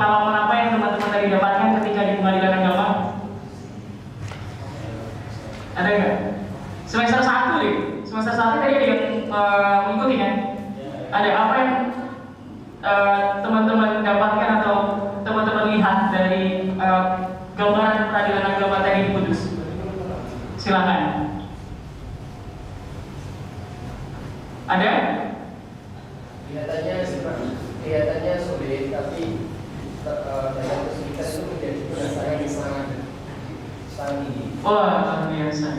pengalaman apa yang teman-teman tadi dapatkan ketika di pengadilan agama? Ada nggak? Semester 1 deh. Semester 1 tadi ada yang mengikuti kan? Ada apa yang teman-teman dapatkan atau teman-teman lihat dari gambaran peradilan agama tadi di Kudus? Silakan. Ada? Kelihatannya sulit, tapi dalam kesulitan itu menjadi penasaran yang sangat tinggi. Wah, luar biasa.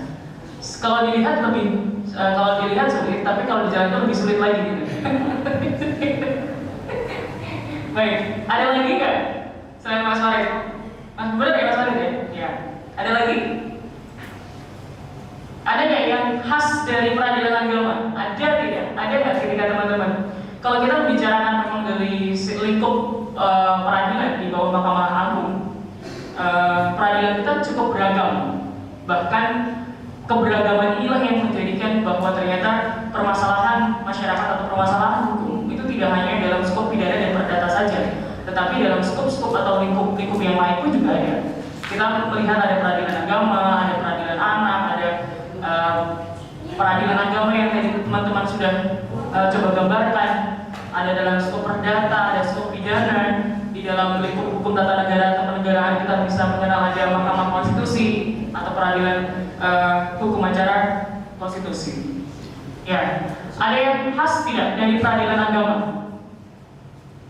Kalau dilihat sulit, tapi kalau dijalankan lebih sulit lagi gitu. Baik, ada lagi nggak selain Mas Farid? Benar ya Mas Farid ya? Ya. Ada lagi? Ada nggak yang khas dari peradilan agama? Ada tidak? Ada nggak ketika teman-teman? Kalau kita membicarakan memang dari lingkup peradilan di bawah Mahkamah Agung, peradilan kita cukup beragam. Bahkan keberagaman inilah yang menjadikan bahwa ternyata permasalahan masyarakat atau permasalahan hukum itu tidak hanya dalam skop pidana dan perdata saja, tetapi dalam skop-skop atau lingkup-lingkup yang lain pun juga ada. Kita melihat ada peradilan agama, ada peradilan anak, ada peradilan agama yang tadi teman-teman sudah coba gambarkan. Ada dalam skop perdata, ada skop pidana. Di dalam lingkup hukum tata negara atau kenegaraan kita bisa mengenal ada Mahkamah Konstitusi atau peradilan hukum acara konstitusi. Ya, ada yang khas tidak dari peradilan agama?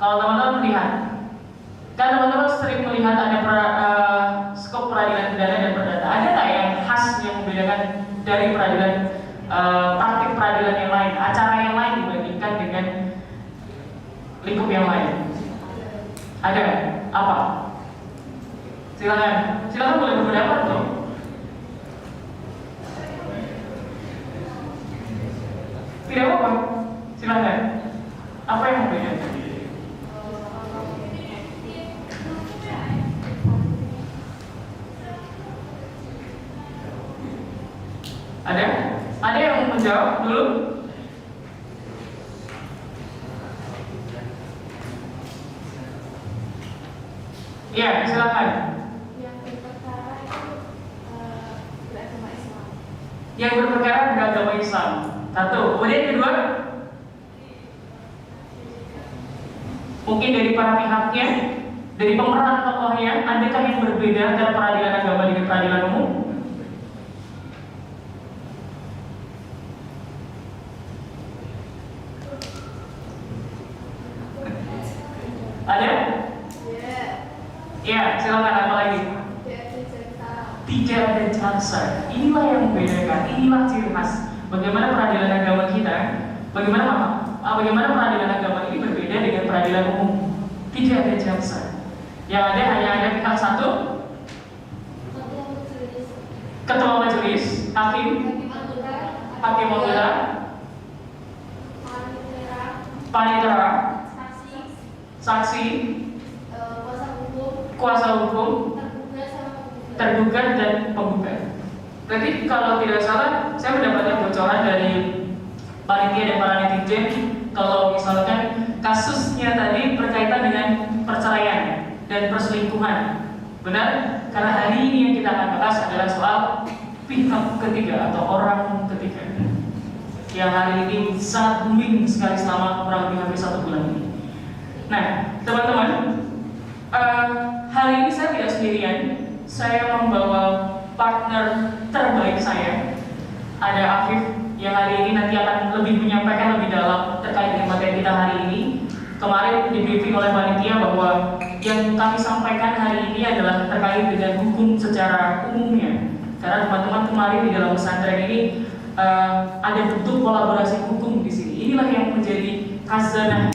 Kalau teman-teman melihat, kan teman-teman sering melihat ada skop peradilan pidana dan perdata. Ada nggak yang khas yang membedakan dari peradilan praktik peradilan yang lain, acara yang lain dibandingkan dengan lingkup yang lain? Ada? Apa? Silakan boleh berpendapat dong. Tidak apa-apa. Silakan. Apa yang membedakan? Ada? Ada yang menjawab dulu? Iya, silakan. Yang berperkara itu beragama Islam. Yang berperkara beragama Islam. Satu. Kemudian kedua, mungkin dari para pihaknya, dari pemeran tokohnya, adakah yang berbeda antara peradilan agama dengan peradilan umum? Ada? Ya, silakan. Apa lagi? Tidak ada jaksa. Inilah yang membedakan. Inilah ciri khas. Bagaimana peradilan agama kita? Bagaimana peradilan agama ini berbeda dengan peradilan umum? Tidak ada jaksa. Yang ada hanya ada pihak satu, ketua majelis, hakim anggota, panitera, saksi, kuasa hukum, tergugat dan penggugat. Berarti kalau tidak salah, saya mendapatkan bocoran dari panitia dan para netizen kalau misalkan kasusnya tadi berkaitan dengan perceraian dan perselingkuhan. Benar? Karena hari ini yang kita akan bahas adalah soal pihak ketiga atau orang ketiga yang hari ini sangat booming sekali selama kurang lebih hampir 1 bulan ini. Nah, teman-teman, hari ini saya tidak sendirian. Saya membawa partner terbaik saya. Ada Afif yang hari ini nanti akan lebih menyampaikan lebih dalam terkait dengan materi kita hari ini. Kemarin di briefing oleh panitia bahwa yang kami sampaikan hari ini adalah terkait dengan hukum secara umumnya. Karena teman-teman kemarin di dalam pesantren ini ada bentuk kolaborasi hukum di sini. Inilah yang menjadi khazanah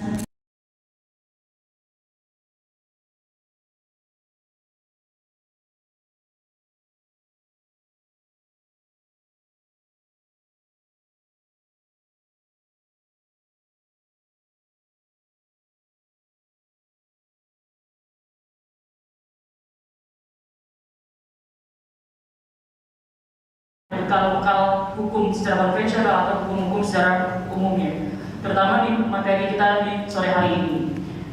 bekal hukum secara konvensional atau hukum-hukum secara umumnya, terutama di materi kita di sore hari ini.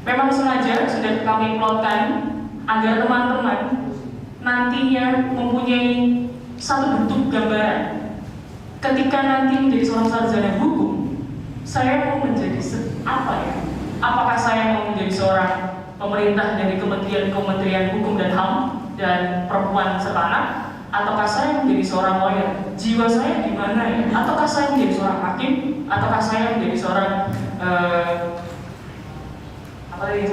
Memang sengaja sudah kami plotkan agar teman-teman nantinya mempunyai satu bentuk gambaran. Ketika nanti menjadi seorang sarjana hukum, saya mau menjadi apa ya? Apakah saya mau menjadi seorang pemerintah dari Kementerian Hukum dan HAM dan Perempuan serta Anak, ataukah saya menjadi seorang lawyer? Jiwa saya di mana ya? Ataukah saya menjadi seorang hakim? Ataukah saya menjadi seorang apa tadi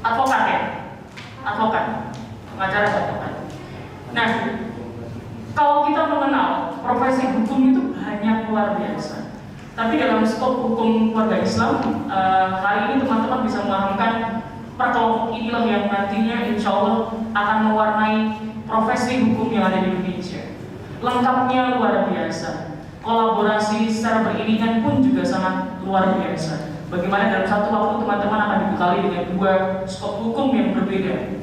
advokat ya? Advokat, pengacara advokat. Nah, kalau kita mengenal profesi hukum itu banyak luar biasa. Tapi dalam skop hukum keluarga Islam, hari ini teman-teman bisa memahamkan perkelompok inilah yang nantinya insya Allah akan mewarnai profesi hukum yang ada di Indonesia. Lengkapnya luar biasa. Kolaborasi secara beriringan pun juga sangat luar biasa. Bagaimana dalam satu waktu teman-teman akan dibekali dengan dua skop hukum yang berbeda.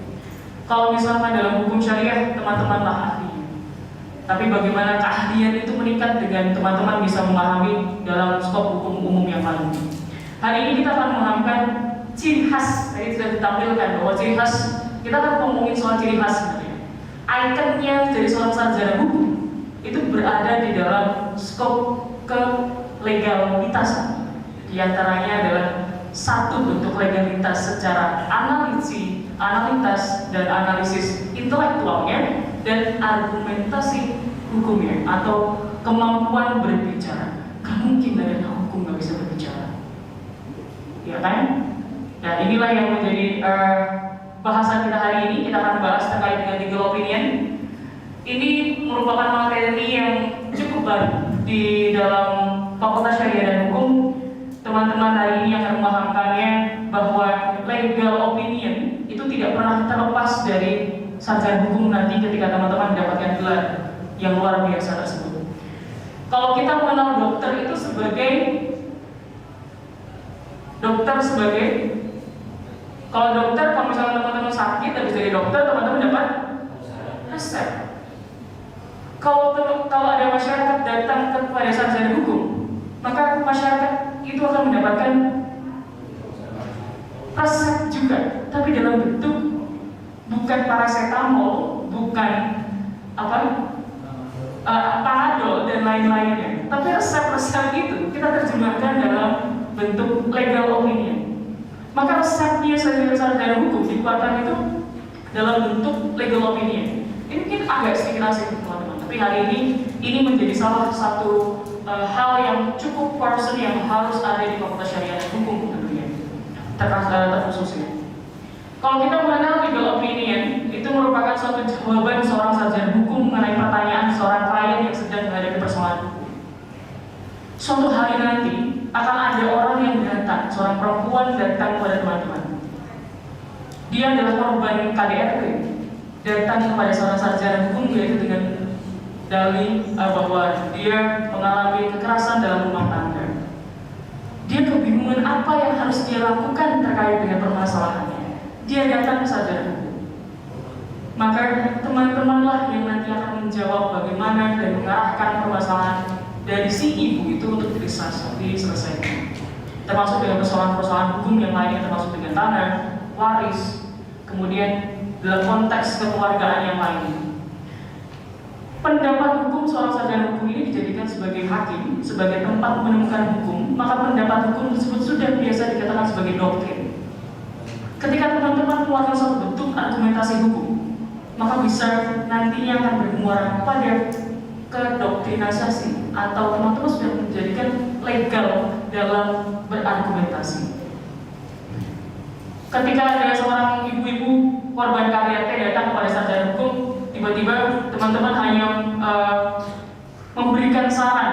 Kalau misalnya dalam hukum syariah, teman-temanlah ahli. Tapi bagaimana keahlian itu meningkat dengan teman-teman bisa memahami dalam skop hukum umum yang lain. Hari ini kita akan memahamkan ciri khas. Tadi sudah ditampilkan bahwa ciri khas, kita akan ngomongin soal ciri khas sebenarnya. Ikonnya dari seorang sarjana hukum itu berada di dalam skop kelegalitas. Di antaranya adalah satu bentuk legalitas secara analitas dan analisis intelektualnya dan argumentasi hukumnya atau kemampuan berbicara. Gak mungkin ada hukum gak bisa berbicara, ya kan? Dan inilah yang menjadi bahasan kita hari ini. Kita akan bahas terkait dengan legal opinion. Ini merupakan materi yang cukup baru di dalam Fakultas Syariah dan Hukum. Teman-teman hari ini akan memahamkannya bahwa legal opinion itu tidak pernah terlepas dari sarjana hukum nanti ketika teman-teman mendapatkan gelar yang luar biasa tersebut. Kalau kita mengenal dokter itu sebagai kalau misalnya teman-teman sakit habis dari dokter, teman-teman dapat resep. Kalau ada masyarakat datang kepada sarjana hukum, maka masyarakat itu akan mendapatkan resep juga, tapi dalam bentuk bukan paracetamol, bukan panadol dan lain-lainnya, tapi resep-resep itu kita terjemahkan dalam bentuk legal opinion. Maka resepnya sarjana hukum dikeluarkan itu dalam bentuk legal opinion. Ini mungkin agak sedikit asing teman-teman, tapi hari ini menjadi salah satu hal yang cukup concern yang harus ada di Fakultas Syariah dan Hukum tentunya, terkhususnya. Kalau kita mengenal legal opinion, itu merupakan suatu jawaban seorang sarjana hukum mengenai pertanyaan seorang klien yang sedang menghadapi persoalan hukum. Suatu hari nanti akan ada orang yang datang, seorang perempuan datang kepada teman-teman. Dia adalah korban KDRT, datang kepada seorang sarjana hukum yaitu dengan dalih bahwa dia mengalami kekerasan dalam rumah tangga. Dia kebingungan apa yang harus dia lakukan terkait dengan permasalahannya. Dia datang ke sarjana hukum. Maka teman-temanlah yang nanti akan menjawab bagaimana dan mengarahkan permasalahan dari si ibu itu untuk diselesaikan. Termasuk dengan persoalan-persoalan hukum yang lainnya, termasuk dengan tanah, waris, kemudian dalam konteks kekeluargaan yang lainnya. Pendapat hukum seorang sarjana hukum ini dijadikan sebagai hakim, sebagai tempat menemukan hukum, maka pendapat hukum tersebut sudah biasa dikatakan sebagai doktrin. Ketika teman-teman mengeluarkan suatu bentuk argumentasi hukum, maka bisa nantinya akan bermuara pada kedoktrinasi atau teman-teman sudah menjadikan legal dalam berargumentasi. Ketika ada seorang ibu-ibu korban KDRT datang kepada sarjana hukum, tiba-tiba teman-teman hanya memberikan saran,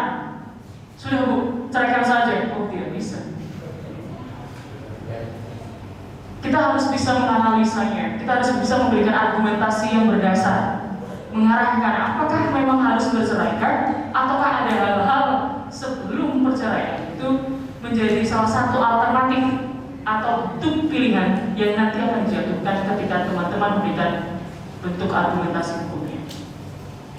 sudah bu, ceraikan saja. Oh, tidak bisa. Kita harus bisa menganalisanya, kita harus bisa memberikan argumentasi yang berdasar, mengarahkan apakah memang harus berceraikan, ataukah ada hal-hal sebelum perceraian itu menjadi salah satu alternatif atau bentuk pilihan yang nanti akan dijatuhkan ketika teman-teman memberikan bentuk argumentasi hukumnya.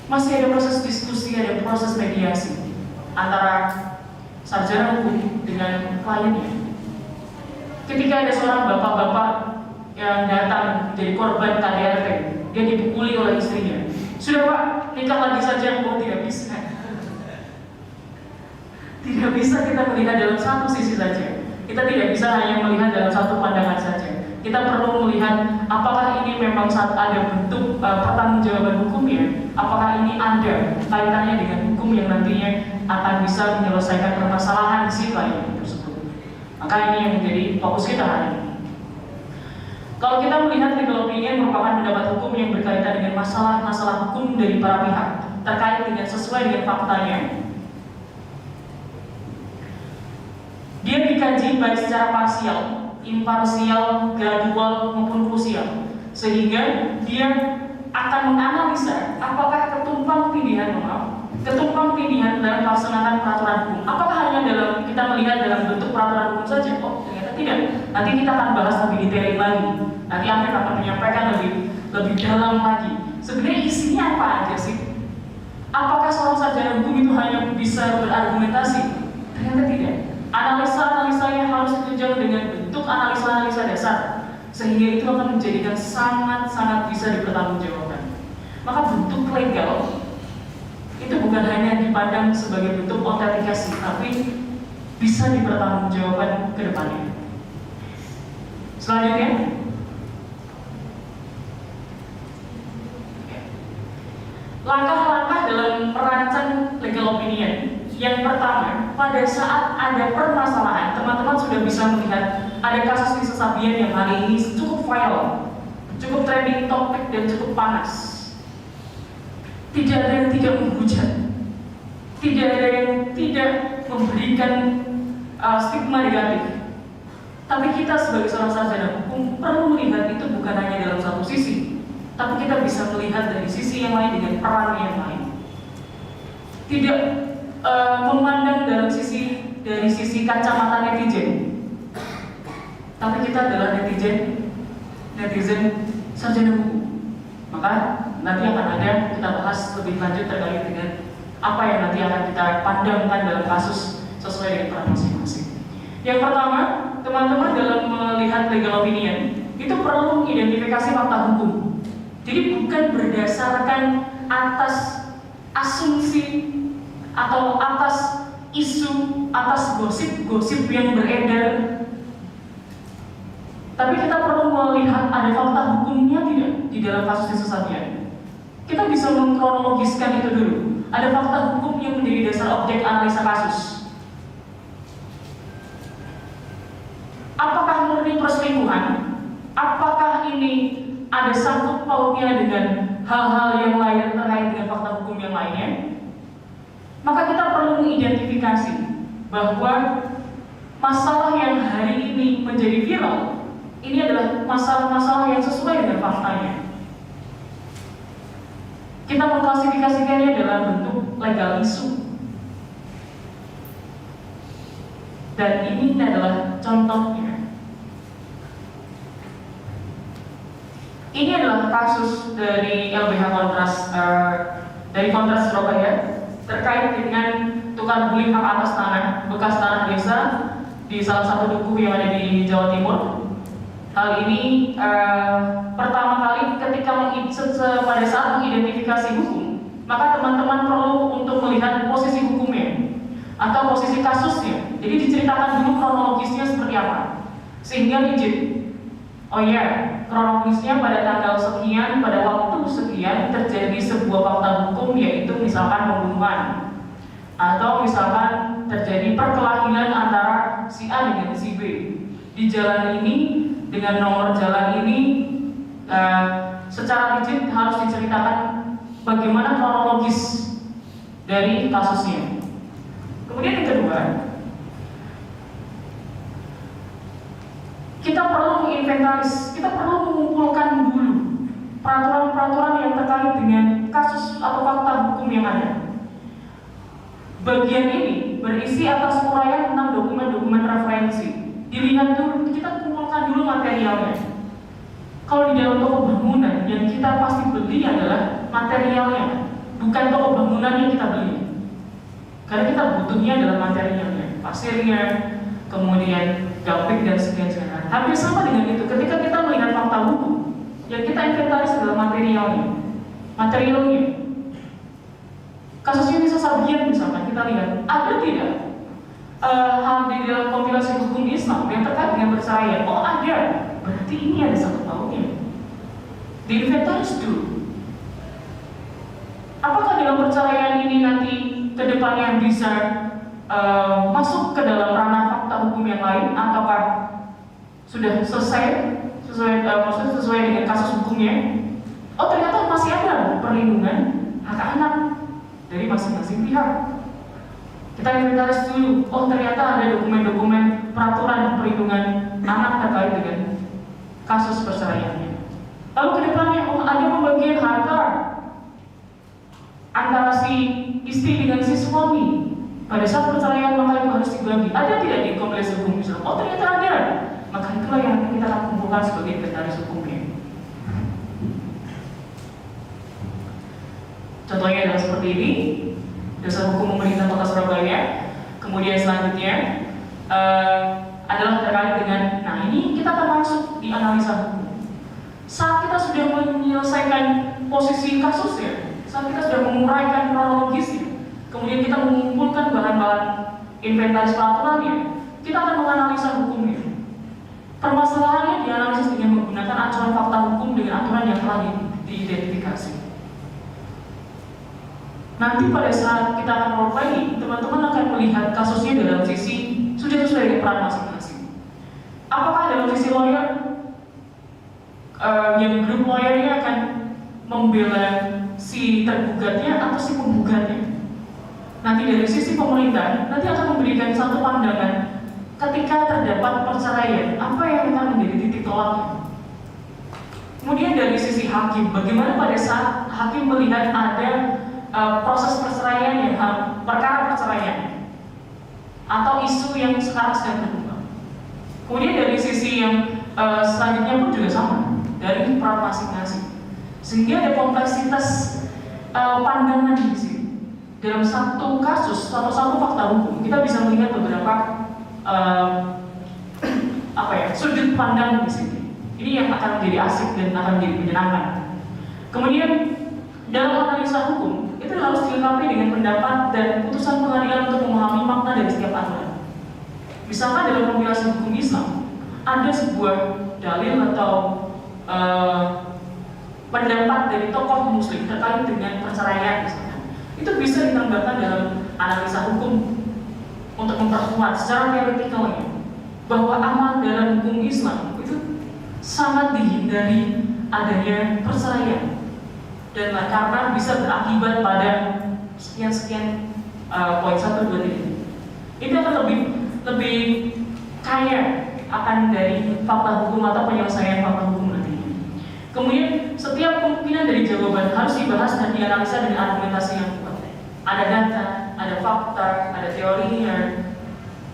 Masih ada proses diskusi, ada proses mediasi antara sarjana hukum dengan kliennya. Ketika ada seorang bapak-bapak yang datang menjadi korban KDRT, dia dipukuli oleh istrinya. Sudah Pak, nikah lagi saja. Oh, tidak bisa. Tidak bisa kita melihat dalam satu sisi saja. Kita tidak bisa hanya melihat dalam satu pandangan saja. Kita perlu melihat apakah ini memang saat ada bentuk pertanggungjawaban hukumnya, apakah ini ada kaitannya dengan hukum yang nantinya akan bisa menyelesaikan permasalahan si klien tersebut. Maka ini yang menjadi fokus kita hari ini. Kalau kita melihat legal opinion merupakan pendapat hukum yang berkaitan dengan masalah-masalah hukum dari para pihak terkait dengan sesuai dengan faktanya. Dia dikaji baik secara parsial, imparsial, gradual maupun krusial, sehingga dia akan menganalisa apakah ketumpang tindihan dalam pelaksanaan peraturan hukum. Apakah hanya dalam kita melihat dalam bentuk peraturan hukum saja? Oh, ternyata tidak. Nanti kita akan bahas lebih detail lagi. Nanti Amir akan menyampaikan lebih dalam lagi. Sebenarnya isinya apa aja sih? Apakah seorang sarjana hukum itu hanya bisa berargumentasi? Ternyata tidak. Analisa-analisanya harus ditunjang dengan bentuk analisa-analisa dasar, sehingga itu akan menjadikan sangat-sangat bisa dipertanggungjawabkan. Maka bentuk legal itu bukan hanya dipandang sebagai bentuk autentikasi, tapi bisa dipertanggungjawabkan ke depannya. Selanjutnya, langkah-langkah dalam merancang legal opinion. Yang pertama, pada saat ada permasalahan, teman-teman sudah bisa melihat ada kasus Lisa Sabian yang hari ini cukup viral, cukup trending topik dan cukup panas. Tidak ada yang tidak menghujat, tidak ada yang tidak memberikan stigma negatif. Tapi kita sebagai seorang sarjana hukum perlu melihat itu bukan hanya dalam satu sisi, tapi kita bisa melihat dari sisi yang lain dengan peran yang lain. Tidak memandang dari sisi kacamata netizen, tapi kita adalah netizen sarjana hukum. Maka nanti akan ada kita bahas lebih lanjut terkait dengan apa yang nanti akan kita pandangkan dalam kasus sesuai dengan peran masing-masing. Yang pertama, teman-teman dalam melihat legal opinion itu perlu mengidentifikasi fakta hukum. Jadi bukan berdasarkan atas asumsi atau atas isu, atas gosip-gosip yang beredar, tapi kita perlu melihat ada fakta hukumnya tidak di dalam kasus Lisa Sabian. Kita bisa mengkronologiskan itu dulu. Ada fakta hukum yang menjadi dasar objek analisa kasus. Apakah murni perselingkuhan? Apakah ini ada sangkut pautnya dengan hal-hal yang lain terkait dengan fakta hukum yang lainnya? Maka kita perlu mengidentifikasi bahwa masalah yang hari ini menjadi viral ini adalah masalah-masalah yang sesuai dengan faktanya. Kita mengklasifikasikannya dalam bentuk legal isu. Dan ini adalah contohnya. Ini adalah kasus dari LBH Kontras dari Kontras Surabaya terkait dengan tukar beli hak atas tanah bekas tanah desa di salah satu dukuh yang ada di Jawa Timur. Hal ini pertama kali ketika pada saat mengidentifikasi hukum, maka teman-teman perlu untuk melihat posisi hukumnya atau posisi kasusnya. Jadi diceritakan dulu kronologisnya seperti apa, sehingga izin. Oh ya, kronologisnya pada tanggal sekian, pada waktu sekian terjadi sebuah fakta hukum, yaitu misalkan pembunuhan, atau misalkan terjadi perkelahian antara si A dengan si B di jalan ini dengan nomor jalan ini. Secara rigid harus diceritakan bagaimana kronologis dari kasusnya. Kemudian yang kedua, kita perlu menginventaris, kita perlu mengumpulkan dulu peraturan-peraturan yang terkait dengan kasus atau fakta hukum yang ada. Bagian ini berisi atas uraian tentang dokumen-dokumen referensi. Dilihat dulu, kita kumpulkan dulu materialnya. Kalau di dalam toko bangunan, yang kita pasti beli adalah materialnya, bukan toko bangunan yang kita beli. Karena kita butuhnya adalah materialnya, pasirnya, kemudian gapik dan sekian-sekian. Hampir sama dengan itu ketika kita melihat fakta hukum yang kita inventaris adalah materialnya. Kasus ini Sasabian misalkan kita lihat ada tidak hal di dalam kompilasi hukum Islam yang terkait dengan perceraian? Oh ada, berarti ini ada satu tahunnya. Diinventaris dulu. Apakah dalam perceraian ini nanti kedepannya bisa masuk ke dalam ranah fakta hukum yang lain, ataukah sudah maksudnya sesuai dengan kasus hukumnya? Oh ternyata masih ada perlindungan hak anak dari masing-masing pihak. Kita inventaris dulu. Oh ternyata ada dokumen-dokumen peraturan perlindungan anak terkait dengan kasus perceraiannya. Lalu kedepannya ada pembagian harta antara si istri dengan si suami. Pada saat perceraian maka itu harus dibagi. Ada tidak di kompilasi hukum Islam? Oh ternyata ada. Maka itulah yang kita akan kumpulkan sebagai inventaris hukumnya. Contohnya adalah seperti ini. Dasar hukum pemerintah Kota Surabaya. Kemudian selanjutnya adalah terkait dengan, nah ini kita akan masuk di analisa hukum. Saat kita sudah menyelesaikan posisi kasusnya, saat kita sudah menguraikan kronologisnya, kemudian kita mengumpulkan bahan-bahan inventaris peraturannya, kita akan menganalisa hukumnya. Permasalahannya dianalisis dengan menggunakan acuan fakta hukum dengan aturan yang telah diidentifikasi. Nanti pada saat kita akan role play, teman-teman akan melihat kasusnya dalam sisi sudah sesuai dengan peran masing-masing. Apakah dalam sisi lawyer, yang grup lawyernya akan membela si tergugatnya atau si penggugatnya? Nanti dari sisi pemerintah, nanti akan memberikan satu pandangan ketika terdapat perceraian, apa yang akan menjadi titik tolaknya. Kemudian dari sisi hakim, bagaimana pada saat hakim melihat ada proses perceraian yang perkara perceraian atau isu yang sekarang sedang berkembang. Kemudian dari sisi yang selanjutnya pun juga sama, dari peran masing-masing, sehingga ada kompleksitas pandangan di sini. Dalam satu kasus atau satu fakta hukum kita bisa melihat beberapa sudut pandang di sini. Ini yang akan menjadi asik dan akan menjadi menyenangkan. Kemudian dalam analisa hukum itu harus dilengkapi dengan pendapat dan putusan pengadilan untuk memahami makna dari setiap aturan. Misalkan dalam kompilasi hukum Islam ada sebuah dalil atau pendapat dari tokoh muslim terkait dengan perceraian misalnya. Itu bisa ditambahkan dalam analisa hukum untuk memperkuat secara teoritiknya bahwa amal dalam hukum Islam itu sangat dihindari adanya perceraian. Dan karena bisa berakibat pada sekian-sekian poin 1, 2, 3. Itu akan lebih kaya akan dari fakta hukum atau penyelesaian fakta hukum nanti. Kemudian setiap kemungkinan dari jawaban harus dibahas dan dianalisa dengan argumentasi yang kuat. Ada data, ada fakta, ada teorinya.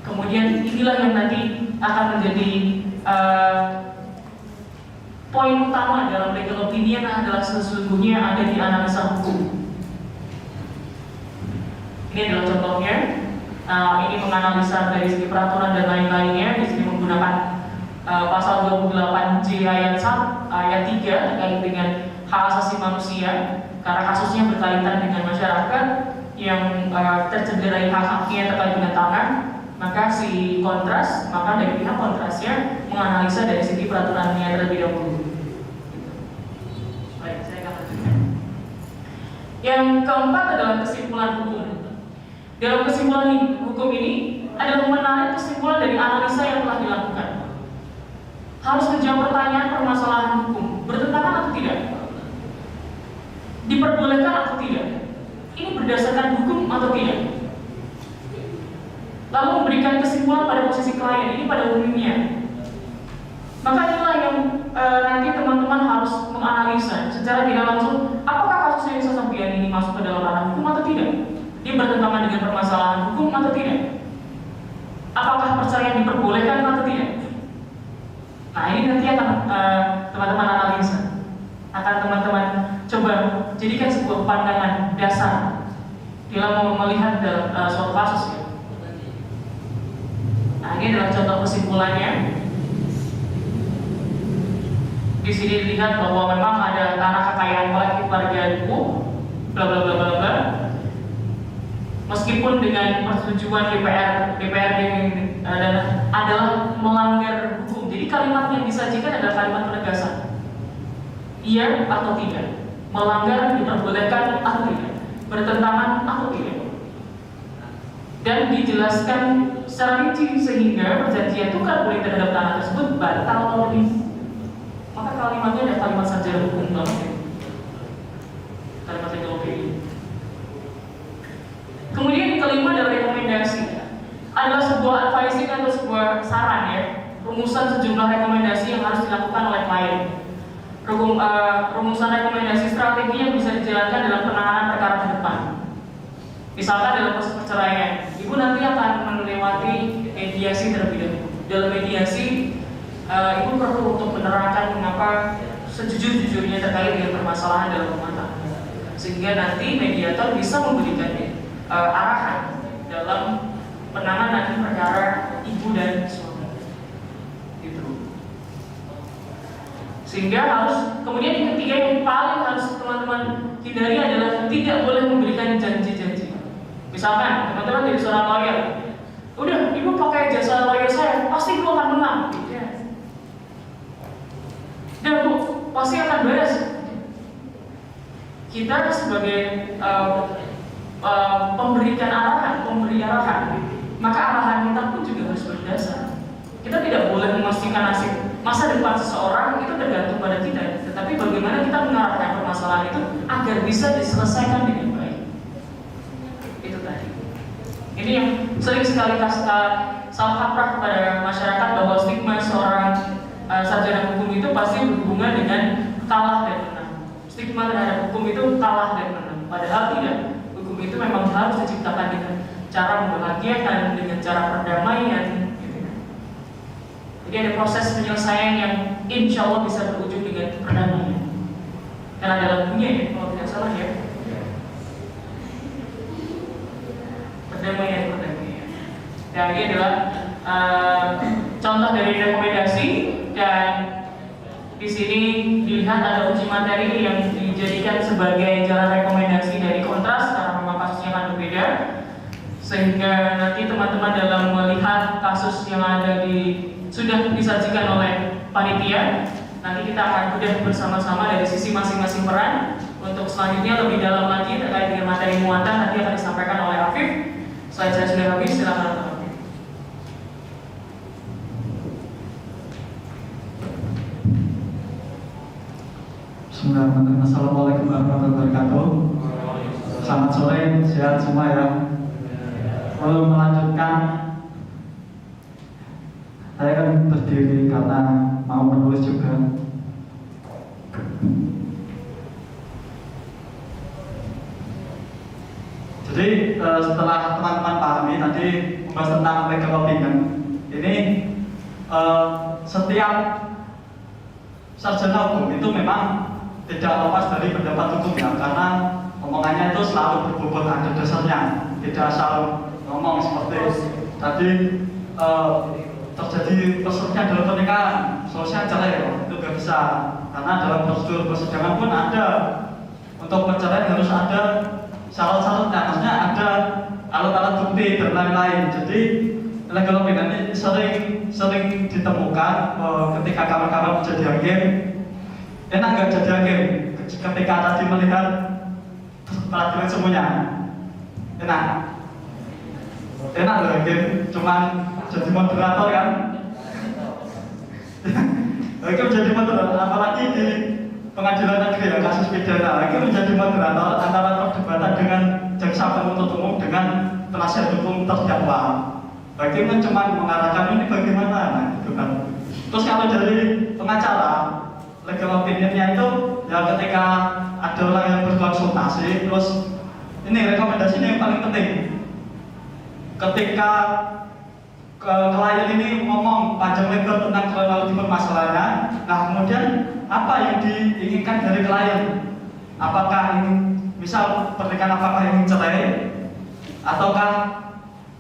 Kemudian inilah yang nanti akan menjadi poin utama dalam legal opinion adalah sesungguhnya ada di analisa hukum. Ini adalah contohnya. Ini menganalisa dari segi peraturan dan lain-lainnya. Di sini menggunakan pasal 28J ayat 3 terkait dengan hak asasi manusia, karena kasusnya berkaitan dengan masyarakat yang tercederai hak-haknya terkait dengan tanah. Maka dari pihak kontrasnya menganalisa dari segi peraturannya terlebih dahulu. Baik, saya akan lanjutkan. Yang keempat adalah kesimpulan hukum. Dalam kesimpulan hukum ini adalah menarik kesimpulan dari analisa yang telah dilakukan. Harus menjawab pertanyaan permasalahan hukum, bertentangan atau tidak? Diperbolehkan atau tidak? Ini berdasarkan hukum atau tidak? Lalu memberikan kesimpulan pada posisi klien ini pada umumnya. Maka inilah yang nanti teman-teman harus menganalisa secara tidak langsung apakah kasus yang Sasabian ini masuk ke dalam ranah hukum atau tidak. Dia bertentangan dengan permasalahan hukum atau tidak. Apakah perceraian diperbolehkan atau tidak. Nah ini nanti akan teman-teman analisa. Akan teman-teman coba jadikan sebuah pandangan dasar dalam melihat dalam suatu kasus ya. Nah Nah, ini adalah contoh kesimpulannya. Di sini dilihat bahwa memang ada tanah kekayaan kolektif warga NU, bla bla bla bla bla. Meskipun dengan persetujuan DPRD adalah melanggar hukum. Jadi kalimat yang disajikan adalah kalimat penegasan. Iya atau tidak, melanggar diperbolehkan atau tidak, bertentangan atau tidak. Dan dijelaskan secara rinci sehingga perjanjian tukar guling terhadap tanah tersebut batal atau tidak. Maka kalimatnya ada kalimat sarjana hukum banget ya. Kalimat legal opinion. Kemudian yang kelima adalah rekomendasi. Adalah sebuah advising atau sebuah saran ya, rumusan sejumlah rekomendasi yang harus dilakukan oleh klien. Rumusan rekomendasi strategi yang bisa dijalankan dalam penanganan perkara ke depan. Misalkan dalam proses perceraian, ibu nanti akan melewati mediasi terlebih dahulu. Dalam mediasi, ibu perlu untuk menerangkan mengapa sejujur-jujurnya terkait dengan permasalahan dalam rumah tangga, sehingga nanti mediator bisa memberikan arahan dalam penanganan perkara ibu dan suami. Gitu. Sehingga harus, kemudian yang ketiga yang paling harus teman-teman hindari adalah tidak boleh memberikan janji-janji. Misalkan teman-teman jadi seorang lawyer, udah ibu pakai jasa lawyer saya, pasti ibu akan menang. Dan bu, pasti akan beres. Kita sebagai pemberikan arahan, pemberi arahan, maka arahan kita pun juga harus berdasar. Kita tidak boleh memastikan nasib masa depan seseorang itu tergantung pada kita, tetapi bagaimana kita mengarahkan permasalahan itu agar bisa diselesaikan dengan baik. Itu tadi. Ini yang sering sekali salah kaprah kepada masyarakat bahwa stigma seorang sarjana hukum itu pasti berhubungan dengan kalah dan menang. Stigma terhadap hukum itu kalah dan menang. Padahal tidak. Hukum itu memang harus diciptakan dengan cara membahagiakan, dengan cara perdamaian. Jadi ada proses penyelesaian yang insya Allah bisa berujung dengan perdamaian. Karena ada lagunya ya, kalau tidak salah ya. Perdamaian. Dan ini adalah contoh dari rekomendasi, dan di sini dilihat ada uji materi yang dijadikan sebagai jalan rekomendasi dari kontras karena memang kasusnya akan berbeda, sehingga nanti teman-teman dalam melihat kasus yang ada sudah disajikan oleh panitia, nanti kita akan bedah bersama-sama dari sisi masing-masing peran. Untuk selanjutnya lebih dalam lagi terkait dengan materi muatan nanti akan disampaikan oleh Afif. Slide saya sudah habis, silakan Afif. Bismillahirrahmanirrahim. Assalamualaikum warahmatullahi wabarakatuh. Selamat sore, sehat semua ya. Sebelum melanjutkan, saya akan berdiri karena mau menulis juga. Jadi setelah teman-teman pahami tadi membahas tentang legal opinion, ini setiap sarjana hukum itu memang tidak lepas dari pendapat hukum ya, karena omongannya itu selalu berbobot, ada dasarnya, tidak asal ngomong seperti tadi terjadi perselingkuhan dalam pernikahan, solusinya cerai itu nggak bisa, karena dalam prosedur persidangan pun ada untuk perceraian harus ada syarat-syaratnya, maksudnya ada alat-alat bukti dan lain-lain. Jadi legal opinion ini sering ditemukan ketika kawan-kawan menjadi hakim. Enak nggak jadi hakim ketika tadi melihat peradilan semuanya? Enak loh hakim, cuman jadi moderator kan? Hakim jadi moderator, apalagi di pengadilan negeri ya, kasus pidana, hakim menjadi moderator antara perdebatan dengan jaksa penuntut umum dengan penasihat hukum terdakwa. Hakim kan cuma mengarahkan ini bagaimana, nah, gitu kan. Terus kalau dari pengacara, legal opinionnya itu ya ketika ada orang yang berkonsultasi, terus ini rekomendasinya yang paling penting. Ketika klien ini ngomong panjang lebar tentang kronologi permasalahannya, nah kemudian apa yang diinginkan dari klien? Apakah ini, misal pernikahan apakah ingin cerai, ataukah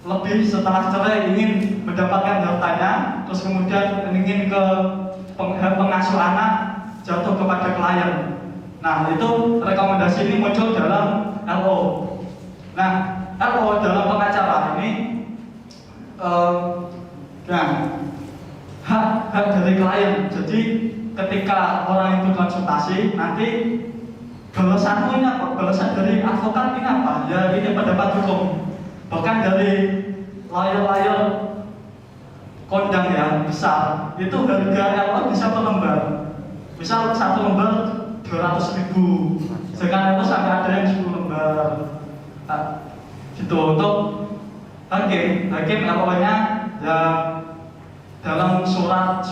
lebih setelah cerai ingin mendapatkan hartanya, terus kemudian ingin ke pengasuh anak jatuh kepada klien. Nah, itu rekomendasi ini muncul dalam LO. Nah, LO dalam pengacara ini hak dari klien. Jadi ketika orang itu konsultasi, nanti balasanmu ini apa? Balasan dari advokat ini apa? Ya ini pendapat hukum. Bahkan dari lawyer-lawyer kondang yang besar, itu harga LO bisa per lembar. Misal 1 lembar 200.000, sedangkan itu sampai ada yang 10 lembar. Nah, gitu. Untuk hakim LO-nya ya dalam surat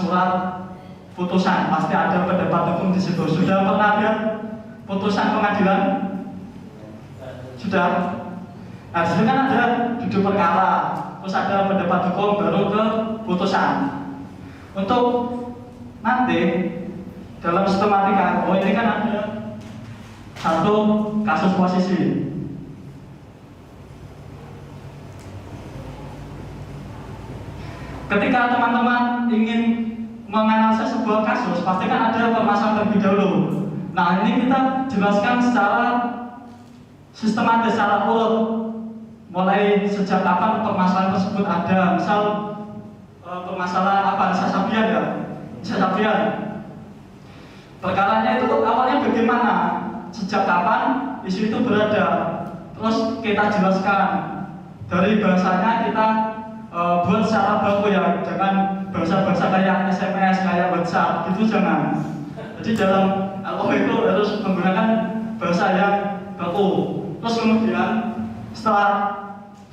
putusan pasti ada pendapat hukum di situ. Sudah pernah lihat putusan pengadilan? Sudah. Nah, di situ kan ada duduk perkara, terus ada pendapat hukum baru ke putusan. Untuk nanti dalam sistematika, ini kan ada satu kasus posisi. Ketika teman-teman ingin menganalisa sebuah kasus, pasti kan ada permasalahan terlebih dahulu. Nah, ini kita jelaskan secara sistematis, secara urut, mulai sejak kapan permasalahan tersebut ada. Misal permasalahan apa? Sasabian ya, sasabian. Perkaranya itu awalnya bagaimana? Sejak kapan isu itu berada? Terus kita jelaskan dari bahasanya kita buat secara baku ya, jangan bahasa-bahasa kayak SMS, kayak WhatsApp, gitu jangan. Jadi dalam LO itu harus menggunakan bahasa yang baku. Terus kemudian setelah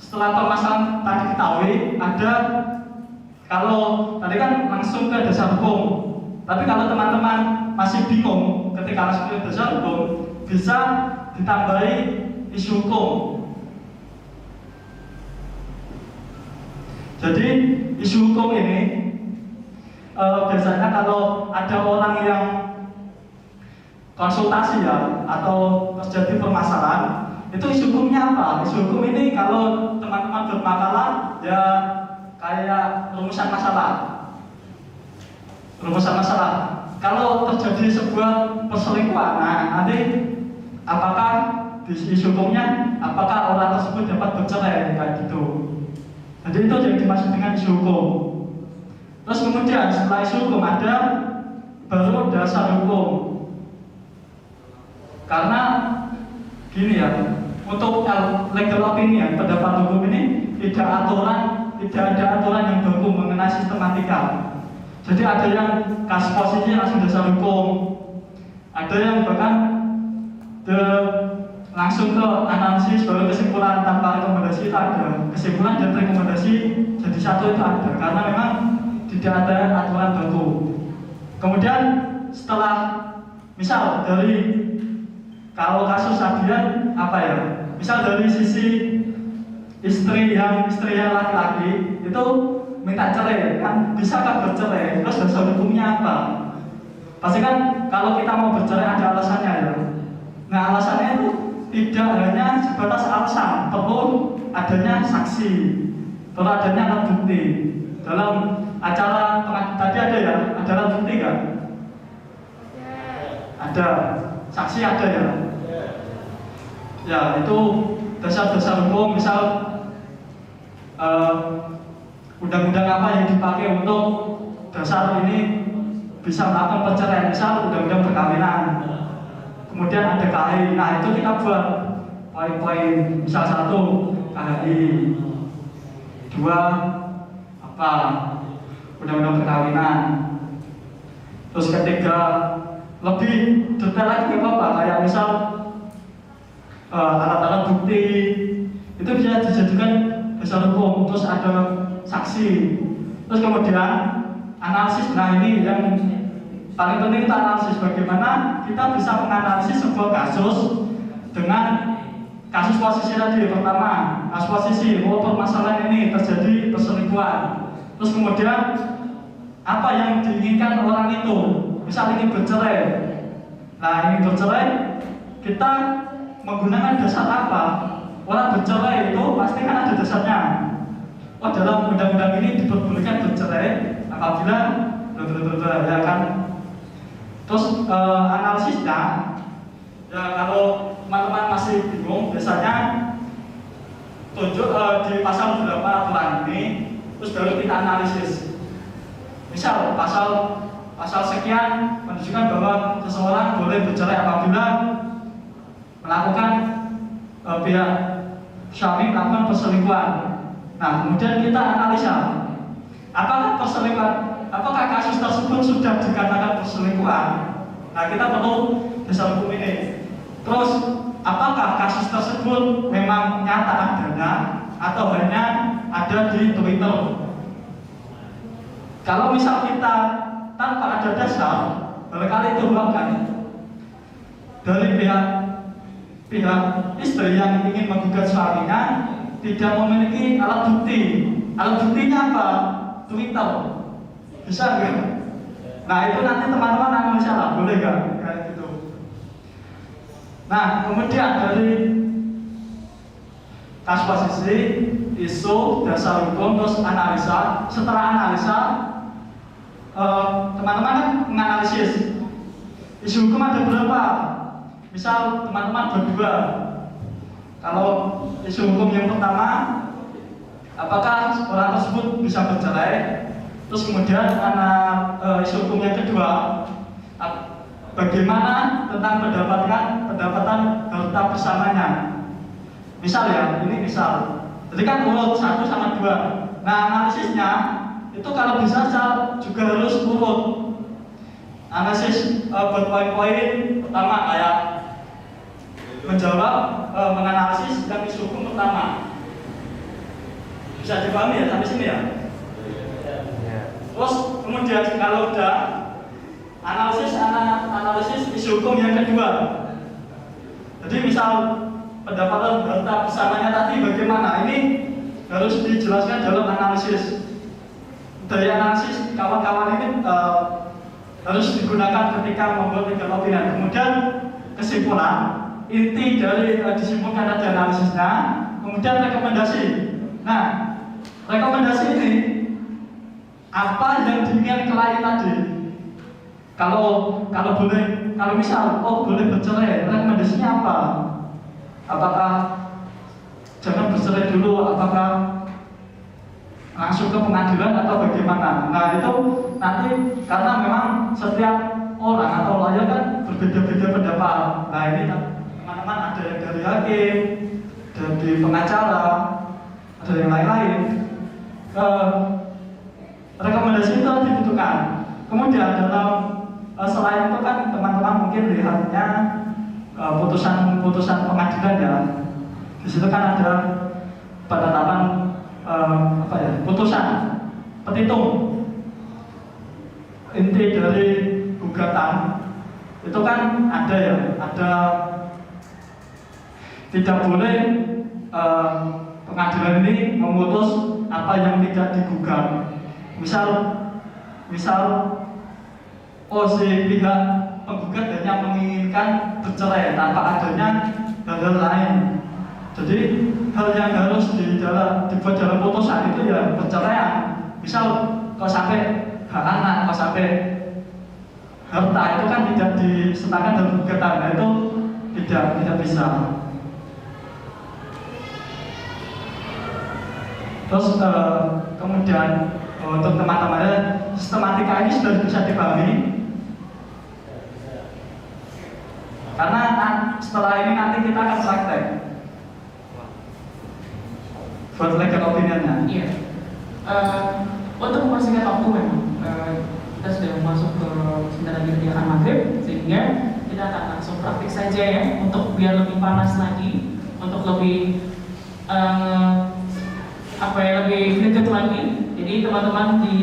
permasalahan tadi diketahui, ada kalau tadi kan langsung ke dasar hukum. Tapi kalau teman-teman masih bingung ketika langsung ke dasar hukum, bisa ditambahi isu hukum. Jadi isu hukum ini biasanya kalau ada orang yang konsultasi ya atau terjadi permasalahan, itu isu hukumnya apa? Isu hukum ini kalau teman-teman bermakalah ya kayak rumusan masalah. Kalau terjadi sebuah perselingkuhan, nah nanti apakah di isu hukumnya apakah orang tersebut dapat bercerai kayak gitu. Jadi itu yang dimaksud dengan isu hukum. Terus kemudian setelah isu hukum ada baru dasar hukum. Karena gini ya, untuk legal opinion, pendapat hukum ini tidak ada aturan yang baku mengenai sistematika. Jadi ada yang kasus posisinya langsung dasar hukum, ada yang bahkan langsung ke analisis baru kesimpulan tanpa rekomendasi itu ada. Kesimpulan dan rekomendasi jadi satu itu ada karena memang tidak ada aturan baku. Kemudian setelah misal dari kalau kasus Sabian apa ya? Misal dari sisi istrinya laki-laki itu minta cerai, kan bisakah bercerai? Terus dasar hukumnya apa? Pasti kan kalau kita mau bercerai ada alasannya ya. Nah, alasannya itu tidak hanya sebatas alasan, perlu adanya saksi, perlu adanya alat bukti. Dalam acara tadi ada ya, ada alat bukti kan? Ada, saksi ada ya. Ya itu dasar-dasar hukum, misal undang-undang apa yang dipakai untuk dasar ini bisa melakukan perceraian, misal undang-undang perkawinan. Kemudian ada KHI, nah itu kita buat poin-poin, misal 1 KHI, 2 apa undang-undang perkawinan, terus ketiga lebih detail lagi nggak apa-apa, kayak misal alat-alat bukti itu bisa dijadikan dasar hukum, terus ada saksi, terus kemudian analisis. Nah ini yang paling penting itu analisis, bagaimana kita bisa menganalisis sebuah kasus dengan kasus posisi tadi. Pertama, kasus posisi, permasalahan ini terjadi perselingkuhan, terus kemudian apa yang diinginkan orang itu, misal ingin bercerai. Nah ingin bercerai, kita menggunakan dasar apa? Orang bercerai itu pasti kan ada dasarnya. oh dalam undang-undang ini diperbolehkan bercerai apabila ya kan. Terus analisisnya ya kalau teman-teman masih bingung biasanya tunjuk di pasal beberapa aturan ini terus baru kita analisis. Misal pasal sekian menunjukkan bahwa seseorang boleh bercerai apabila melakukan pihak suami melakukan perselingkuhan. Nah, kemudian kita analisa apakah kasus tersebut sudah dikatakan perselingkuhan. Nah, kita perlu dasar hukum ini. Terus, apakah kasus tersebut memang nyata adanya atau hanya ada di Twitter? Kalau misal kita tanpa ada dasar, barangkali itu kan dari pihak istri yang ingin menggugat suaminya tidak memiliki alat bukti. Alat buktinya apa? Twitter. Bisa nggak? Nah itu nanti teman-teman analisa lah, boleh nggak? Kayak gitu. Nah kemudian dari kasus posisi, isu, dasar hukum, terus analisa. Setelah analisa, teman-teman kan menganalisis isu hukum ada berapa. Misal teman-teman berdua, kalau isu hukum yang pertama, apakah orang tersebut bisa bercerai? Terus kemudian isu hukum yang kedua, bagaimana tentang pendapatan harta bersamanya? Misal ya, ini misal. Jadi kan urut 1 sama 2. Nah analisisnya itu kalau bisa juga harus urut. Analisis buat poin-poin pertama kayak menjawab, menganalisis dan isu hukum pertama. Bisa dipahami ya sampai sini ya? Terus kemudian kalau udah analisis isu hukum yang kedua. Jadi misal pendapatan harta bersamanya tadi bagaimana? Ini harus dijelaskan dalam analisis. Dari analisis kawan-kawan ini harus digunakan ketika membuat legal opinion. Kemudian kesimpulan, inti dari disimpulkan ada analisisnya, kemudian rekomendasi. Nah, rekomendasi ini apa yang diinginkan klien tadi? Kalau misal boleh bercerai, rekomendasinya apa? Apakah jangan bercerai dulu? Apakah langsung ke pengadilan atau bagaimana? Nah itu nanti karena memang setiap orang atau lawyer kan berbeda-beda pendapat. Nah ini teman-teman ada yang dari hakim, dari pengacara, ada yang lain-lain. Rekomendasi itu dibutuhkan. Kemudian dalam selain itu kan teman-teman mungkin lihatnya putusan pengadilan ya. Di situ kan ada penetapan putusan petitum. Inti dari gugatan itu kan ada tidak boleh pengadilan ini memutus apa yang tidak digugat. Misal si pihak penggugat hanya menginginkan bercerai tanpa adanya hal-hal lain. Jadi hal yang harus dibuat dalam putusan itu ya perceraian. Misal kok sampai hak anak, kok sampai harta itu kan tidak disertakan dalam gugatan. Nah itu tidak bisa. Terus kemudian untuk teman-teman sistematika ini sudah bisa dipahami. Karena setelah ini nanti kita akan praktek buat legal opinionnya. Iya. Untuk mempersingkat waktu memang kita sudah masuk ke sebentar lagi kegiatan maghrib, sehingga kita akan langsung praktik saja ya, untuk biar lebih panas lagi, untuk lebih lebih dekat lagi. Jadi teman-teman di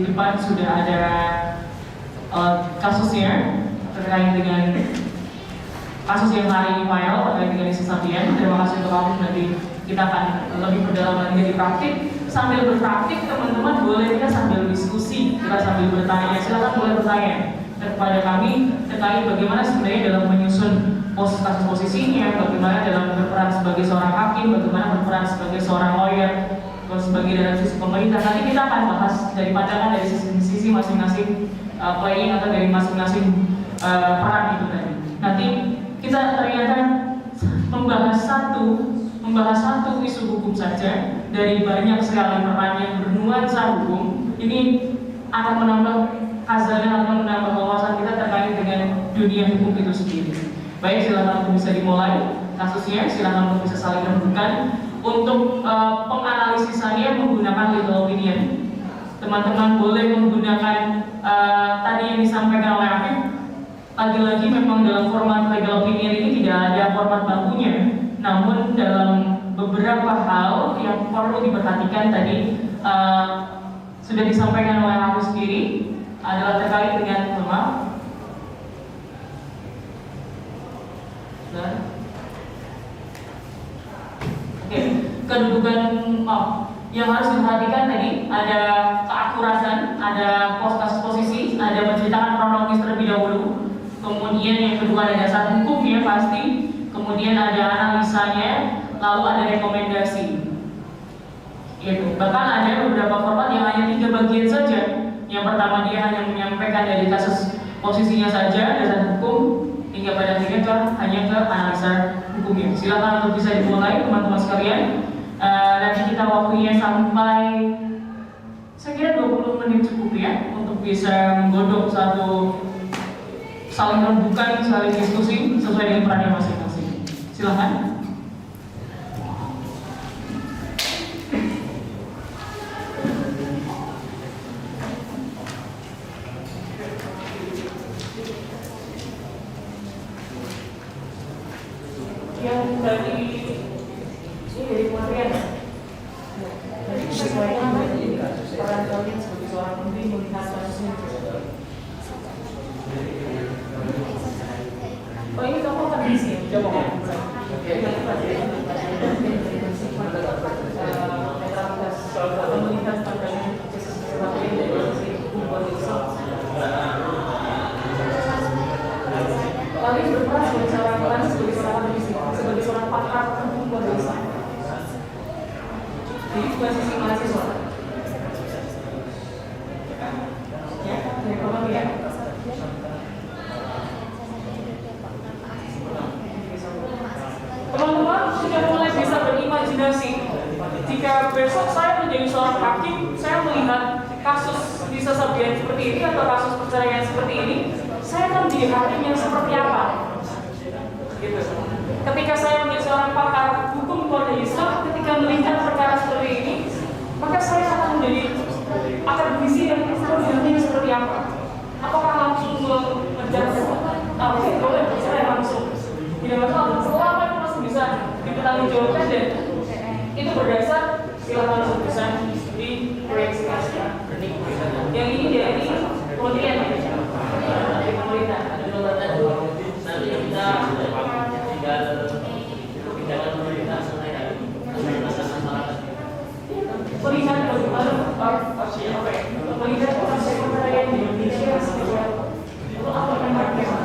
depan sudah ada kasusnya terkait dengan kasus yang hari ini file terkait dengan isu Sapian. Terima kasih untuk kamu. Nanti kita akan lebih berdalam lagi di praktik. Sambil berpraktik teman-teman boleh kita sambil diskusi, kita sambil bertanya. Silakan boleh bertanya kepada kami terkait bagaimana sebenarnya dalam menyusun kasus posisinya, bagaimana dalam berperan sebagai seorang hakim, bagaimana berperan sebagai seorang lawyer sebagai dalam sisi pemerintah. Nanti kita akan bahas dari pandangan dari sisi masing-masing playing atau dari masing-masing peran itu tadi. Nanti kita ternyata membahas satu isu hukum saja dari banyak sekali peran yang bernuansa hukum. Ini akan menambah khazanah atau menambah wawasan kita terkait dengan dunia hukum itu sendiri. Baik, silakan untuk bisa dimulai kasusnya, silakan untuk bisa saling rembukan. Untuk penganalisisannya menggunakan legal opinion. Teman-teman boleh menggunakan tadi yang disampaikan oleh Afif. Lagi-lagi memang dalam format legal opinion ini tidak ada format bakunya. Namun dalam beberapa hal yang perlu diperhatikan tadi sudah disampaikan oleh Afif sendiri adalah terkait dengan kedudukan yang harus diperhatikan tadi ada keakuratan, ada posisi, ada menceritakan kronologis terlebih dahulu, kemudian yang kedua ada dasar hukumnya pasti, kemudian ada analisanya, lalu ada rekomendasi. Gitu. Bahkan ada beberapa format yang hanya 3 bagian saja. Yang pertama dia hanya menyampaikan dari kasus posisinya saja, dasar hukum, hingga pada akhirnya hanya ke analisa hukumnya. Silakan untuk bisa dimulai teman-teman sekalian. Nanti kita waktunya sampai saya kira 20 menit cukup ya untuk bisa menggodok satu saling rembukan, saling diskusi sesuai dengan perannya masing-masing. Silakan. Yang dari kementerian dari sesuaikan peran kalian sebagai seorang menteri melihat kasusnya. Oh ini kamu akan diisi ya? Coba netralitas atau melihat pandangan sesuatu yang dari sisi hukum politik. Kalian berperan sebagai seorang akademisi, sebagai seorang pakar hukum politik. Jadi bukan sisi mahasiswa. Ya, ekonomi ya. Teman-teman sudah mulai bisa berimajinasi. Jika besok saya menjadi seorang hakim, saya melihat kasus bisa sabian seperti ini atau kasus perceraian seperti ini, saya akan menjadi hakim yang seperti apa? Gitu. Ketika saya menjadi seorang pakar hukum keluarga Islam, ketika melihat perkara seperti ini, maka saya akan menjadi akademisi yang seperti apa? Apakah langsung mengejar? Boleh saya langsung. Tidak masalah. Selama itu masih bisa dipertanggungjawabkan dan itu berdasar silakan untuk bisa diproyeksikan. Yang ini dari kementerian dari pemerintah ada lembaga nanti kita kebijakan pemerintah mengenai masyarakat. Melihat bagaimana melihat proses perceraian di Indonesia seperti apa? Itu apa yang mereka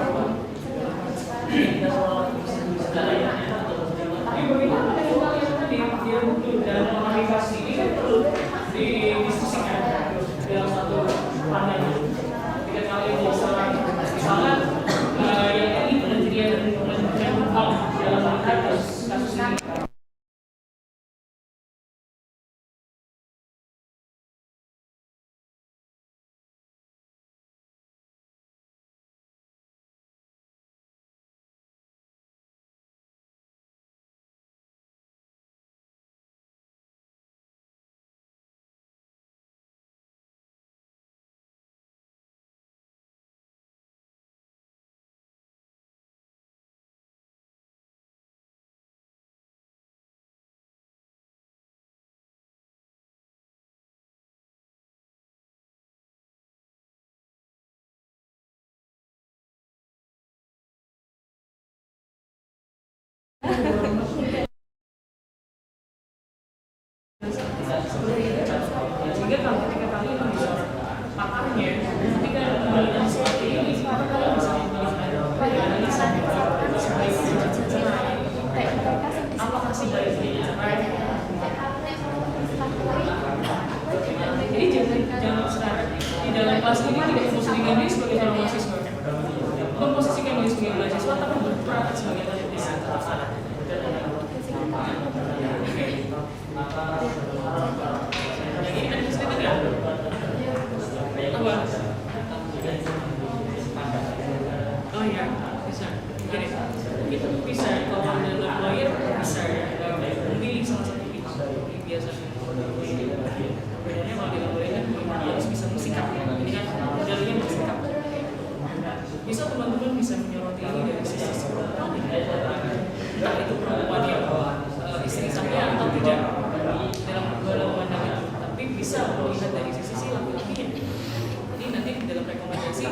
tapi bagaimana dengan kalian tadi dia butuh dalam komunikasi ini kan perlu didiskusikan dalam satu pandangan. Ketika kalian misalnya yang ini penelitian dari kementerian dalam melihat kasus ini. Sehingga kalau ketika kalian bisa pakarnya, ketika melihat seperti ini, maka kalian bisa apa sih dari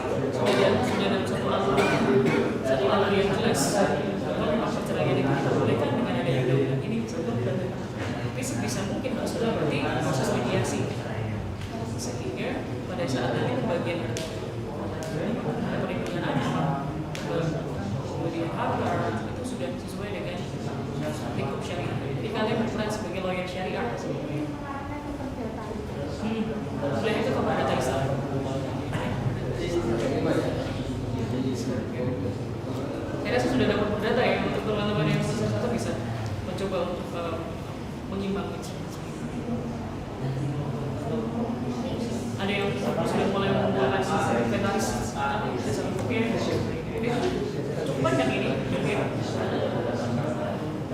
sudah dalam suatu aturan satu aturan yang jelas. Kalau memang perceraian itu dibolehkan dengan adanya undang-undang ini sebelum berantakan. Tapi sebisa mungkin harus berarti proses mediasi. Sehingga pada saat nanti pembagian perlindungan anak, kemudian harta itu sudah sesuai dengan hukum syariah. Jadi kalian berperan sebagai lawyer syariah. Boleh itu kepada Islam. Saya rasa sudah dapat data ya untuk teman-teman yang satu bisa mencoba untuk menyimbangkan. Ada yang sudah mulai menggunakan inventaris dasar hukumnya. Cukup banyak ini mungkin.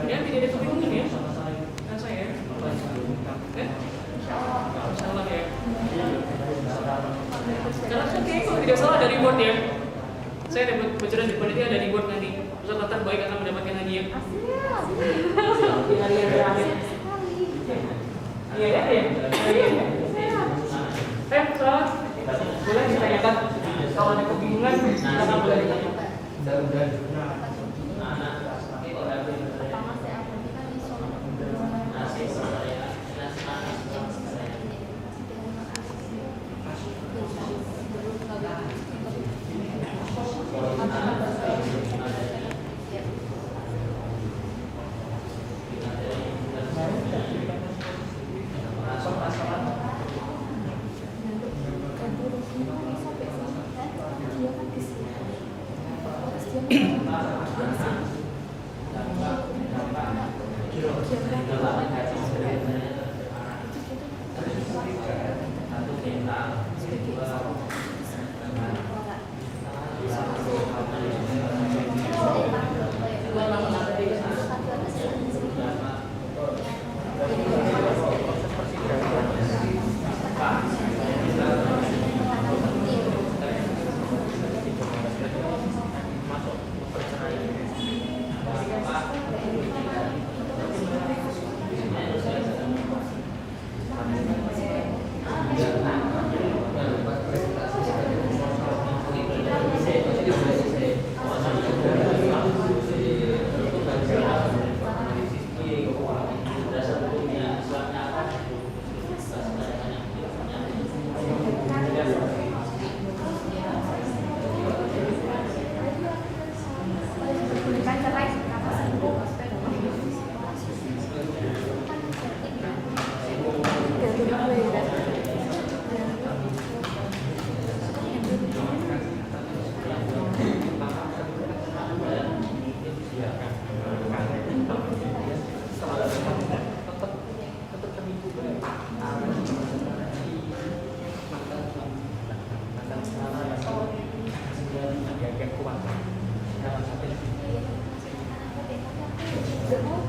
Dan tidak ada kebingungan ya, kan saya. Oke? Salah ya. Karena kan kayaknya kalau tidak salah ada reward ya. Saya dapat bocoran di panitia ada reward nanti. Peserta terbaik akan mendapatkan hadiah. Di hari yang terakhir. Iya ya. Salah. Boleh ditanyakan. Kalau ada kebingungan, kita boleh ditanyakan.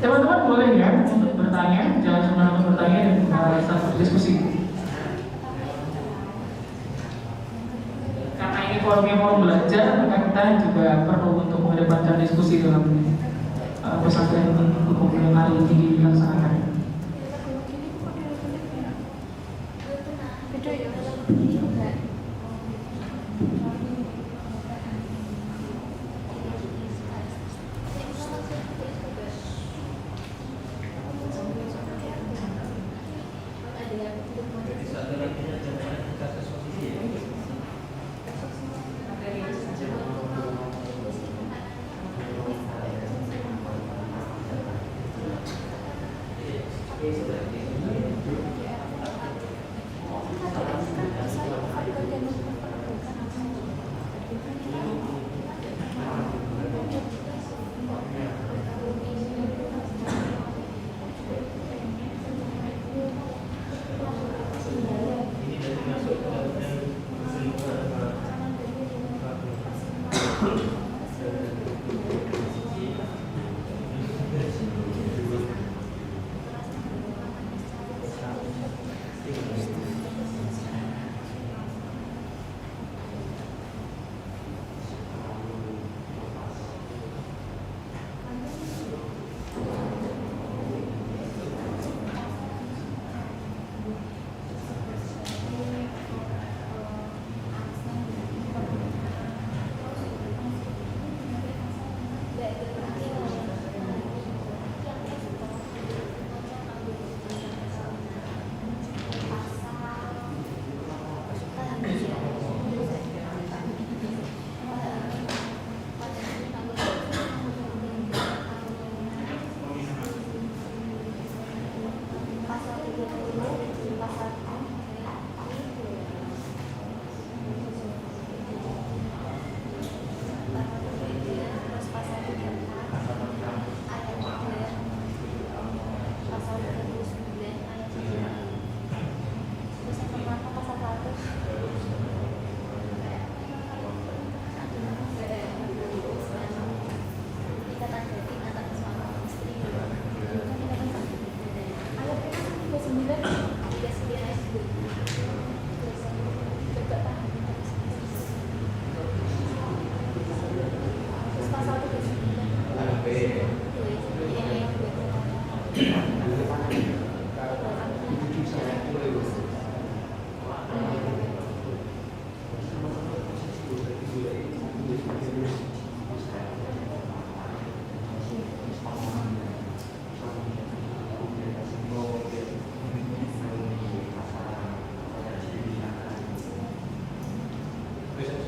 Teman-teman boleh ya untuk bertanya, jangan cuma untuk bertanya dan kita berdiskusi. Karena ini forumnya forum belajar, maka kita juga perlu untuk mengedepankan diskusi dalam pesantren hukum yang hari ini dilaksanakan.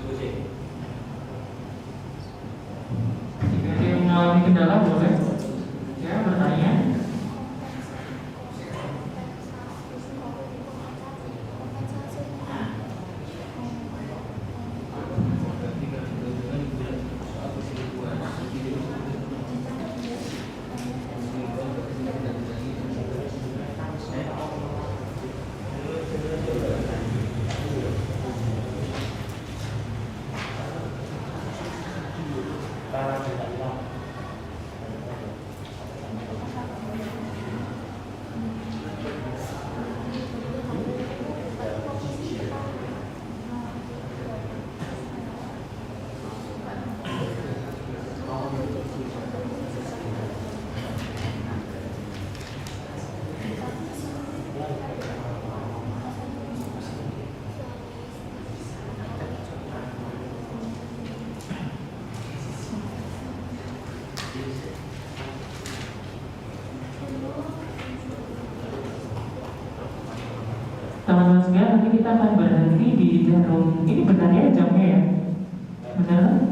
Jika ada yang mengalami kendala boleh ya bertanya. Teman-teman sekalian, nanti kita akan berhenti di jarum. Ini benar ya jamnya ya? Benar?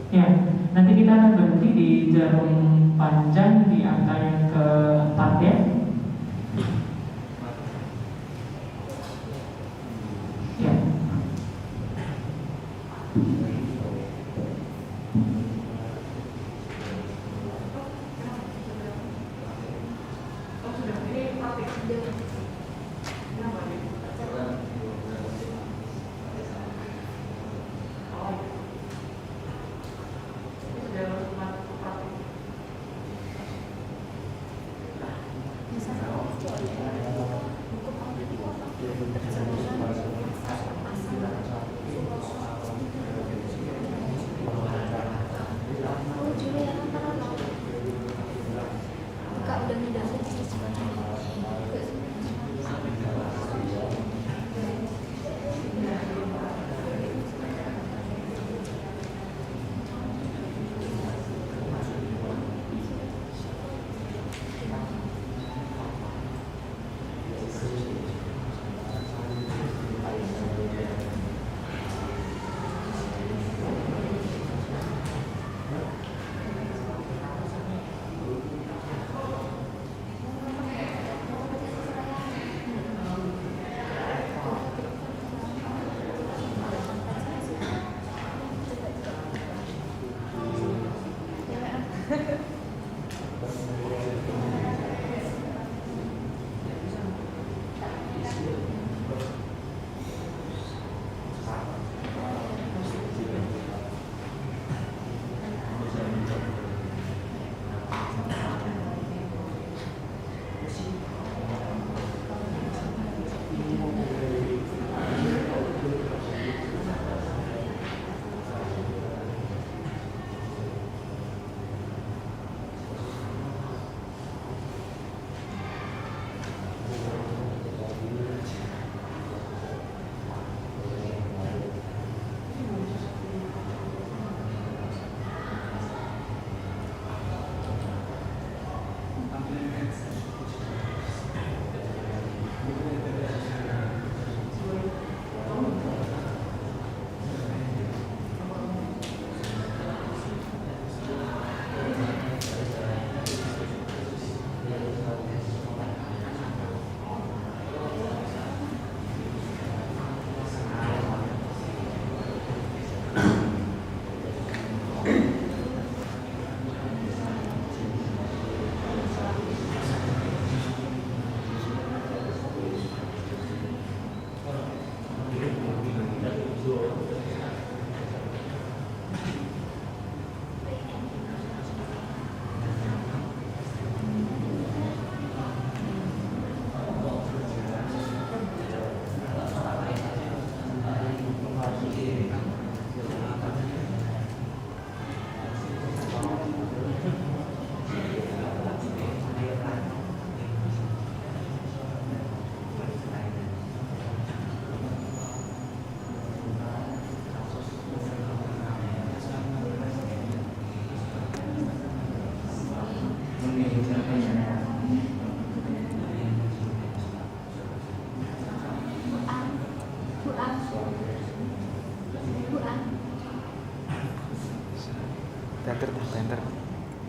Ya, nanti kita akan berhenti di jarum panjang di angka yang keempat ya. Ya.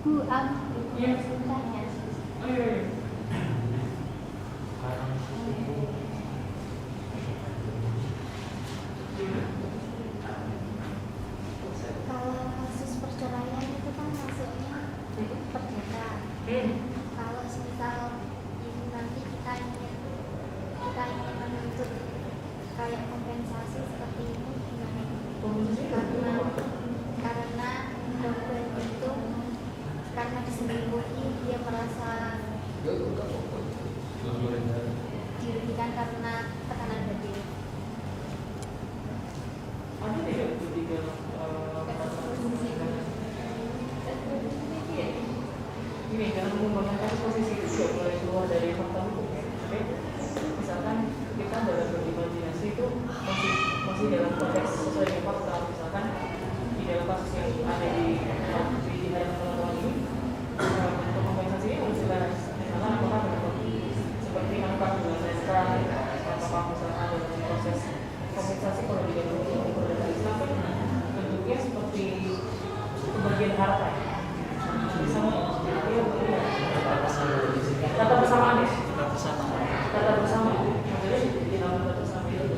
Bu Am, Iya. tanya. Oh iya. Kalau kasus perceraian itu kan masuknya perdata. Kalau misal ini nanti kita ingin menuntut kayak kompensasi seperti ini gimana? Karena korban itu karena diselingkuhi dia merasa dirugikan karena tekanan batin. Ada tidak ketika ini dalam mengembangkan posisi itu tidak boleh keluar dari fakta hukum ya. Oke, misalkan kita dalam berimajinasi itu masih dalam konteks sesuai dengan fakta. Misalkan di dalam kasus yang ada di hadapan teman-teman ini untuk kompensasi ini harus jelas. Misalkan apakah bentuk seperti angka 12 SK, apakah misalkan ada proses kompensasi kalau di dalam hukum perdata Islam kan bentuknya seperti pembagian harta. Misalnya kata bersamaan ya? Kata bersama maksudnya di dalam kata bersama itu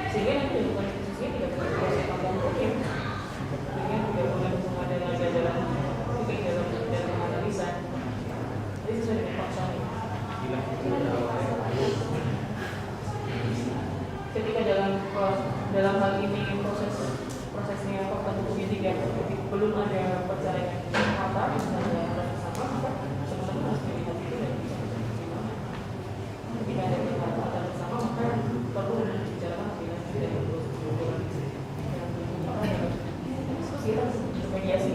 sehingga nanti dalam konstitusinya tidak boleh proses tambang hukum sehingga tidak boleh ada jajaran hukum dalam analisa jadi sesuai dengan paksaan ketika dalam hal ini prosesnya fakta hukumnya belum ada perceraian kata misalnya sama maka teman-teman harus melihat itu dan bisa bagaimana ketika ada kata bersama maka perlu dibicarakan lebih lanjut dan terus diskusi dan mediasi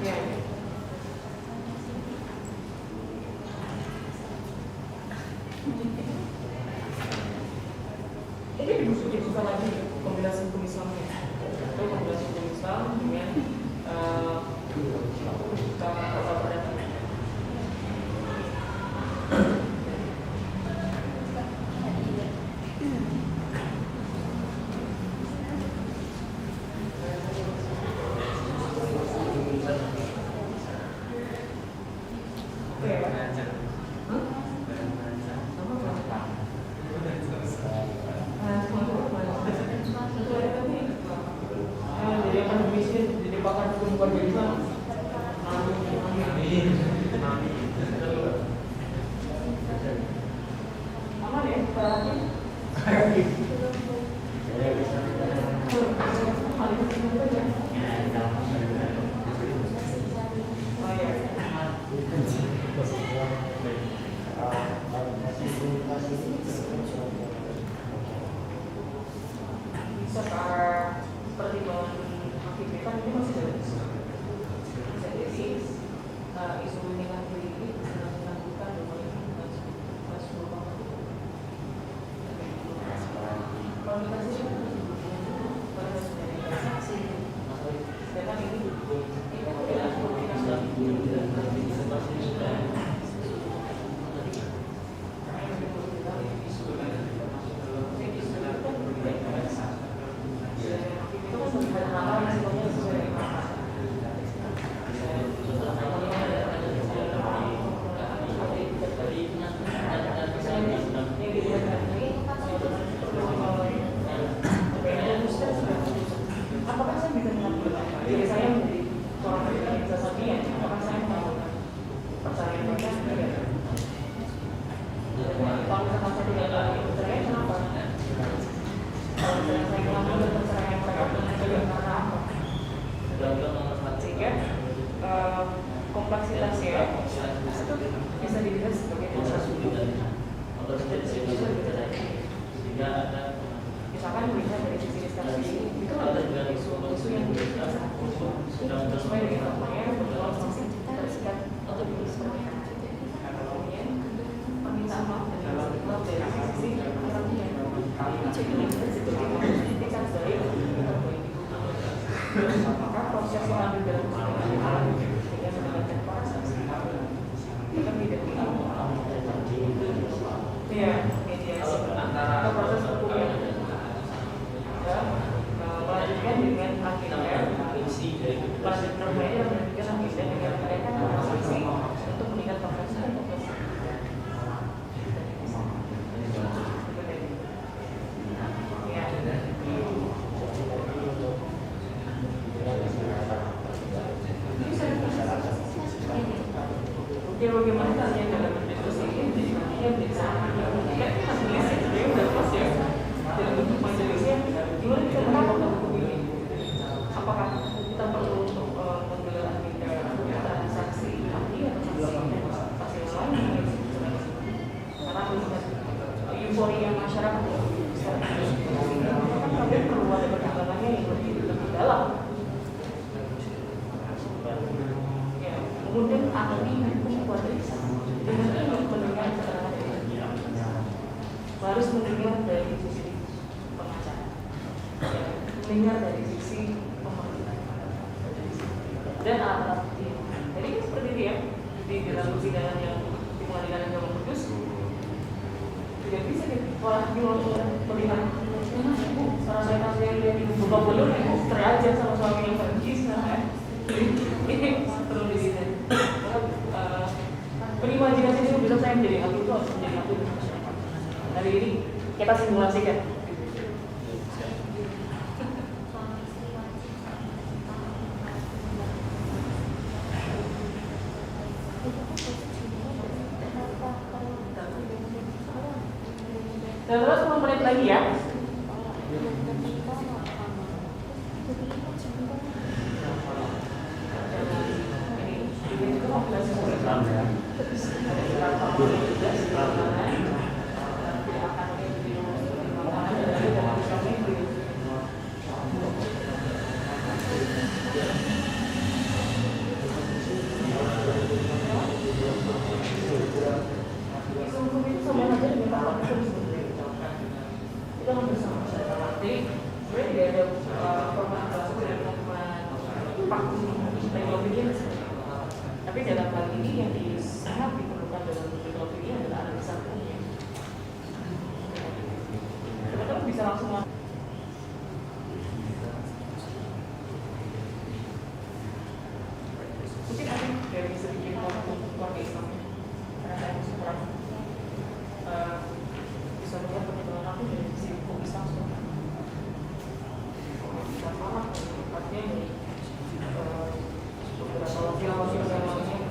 ya. Ini dibuka lagi kombinasi hukum Islamnya itu kombinasi hukum Islam dengan kata perdata. Secara pertimbangan hakim kan ini masih ada bisa jadi isu nikah muri ini menangguhkan mas merupakan kalau nikah sih pada sebenarnya saksi sedangkan ini kan tidak apakah saya bisa melakukan diri saya menjadi seorang yang sasabian? Apakah saya melakukan perceraian mereka? Tidak. Kalau misalkan saya tidak lagi perceraian, kenapa? Kalau misalkan saya melakukan perceraian mereka, juga karena apa? Sehingga kompleksitasnya itu bisa dilihat sebagai proses misalkan melihat dari sisi instansi itu ada isu yang sesuai dengan namanya berjuang sanksi terikat atau seperti kemudian permintaan maaf dari sisi orangnya tingkat dari maka proses yang ambil dalam persidangan dengan melibatkan para saksi itu kan tidak ya mediasi atau proses hukum yang ya bagaimana caranya dalam berdiskusi ini jadi nantinya menjadi sangat menarik. Kan ini majelis ya, sebenarnya udah pas ya dalam bentuk majelisnya. Gimana kita melakukan hukum ini? Apakah kita perlu menggelar agenda saksi ahli atau saksi yang lain? Karena melihat euforia masyarakat kan kami perlu ada perkembangannya yang lebih dalam. Ya, kemudian ahli hukum kuadrisa dengan mendengar keterangan harus mendengar dari sisi pengacara, mendengar dari sisi pemerintah dan alat bukti. Jadi seperti itu ya di dalam persidangan yang di pengadilan agama Kudus tidak bisa orang melihat bu, sekarang saya lihat ibu buka belum ibu cerai aja sama suami yang pergi sekarang ini perlu dilihat. Penimajinasi itu bisa saya menjadi hakim itu harus menjadi hakim masyarakat. Hari ini kita simulasikan. Terus 10 menit lagi ya. Tapi dalam hal ini yang sangat diperlukan dalam legal opinion adalah analisa hukumnya. Teman-teman bisa langsung mungkin nanti dari sedikit keluarga Islam karena saya masih kurang bisa melihat perkembangan aku dari sisi hukum Islam sebenarnya. Artinya dari beberapa wakil yang lainnya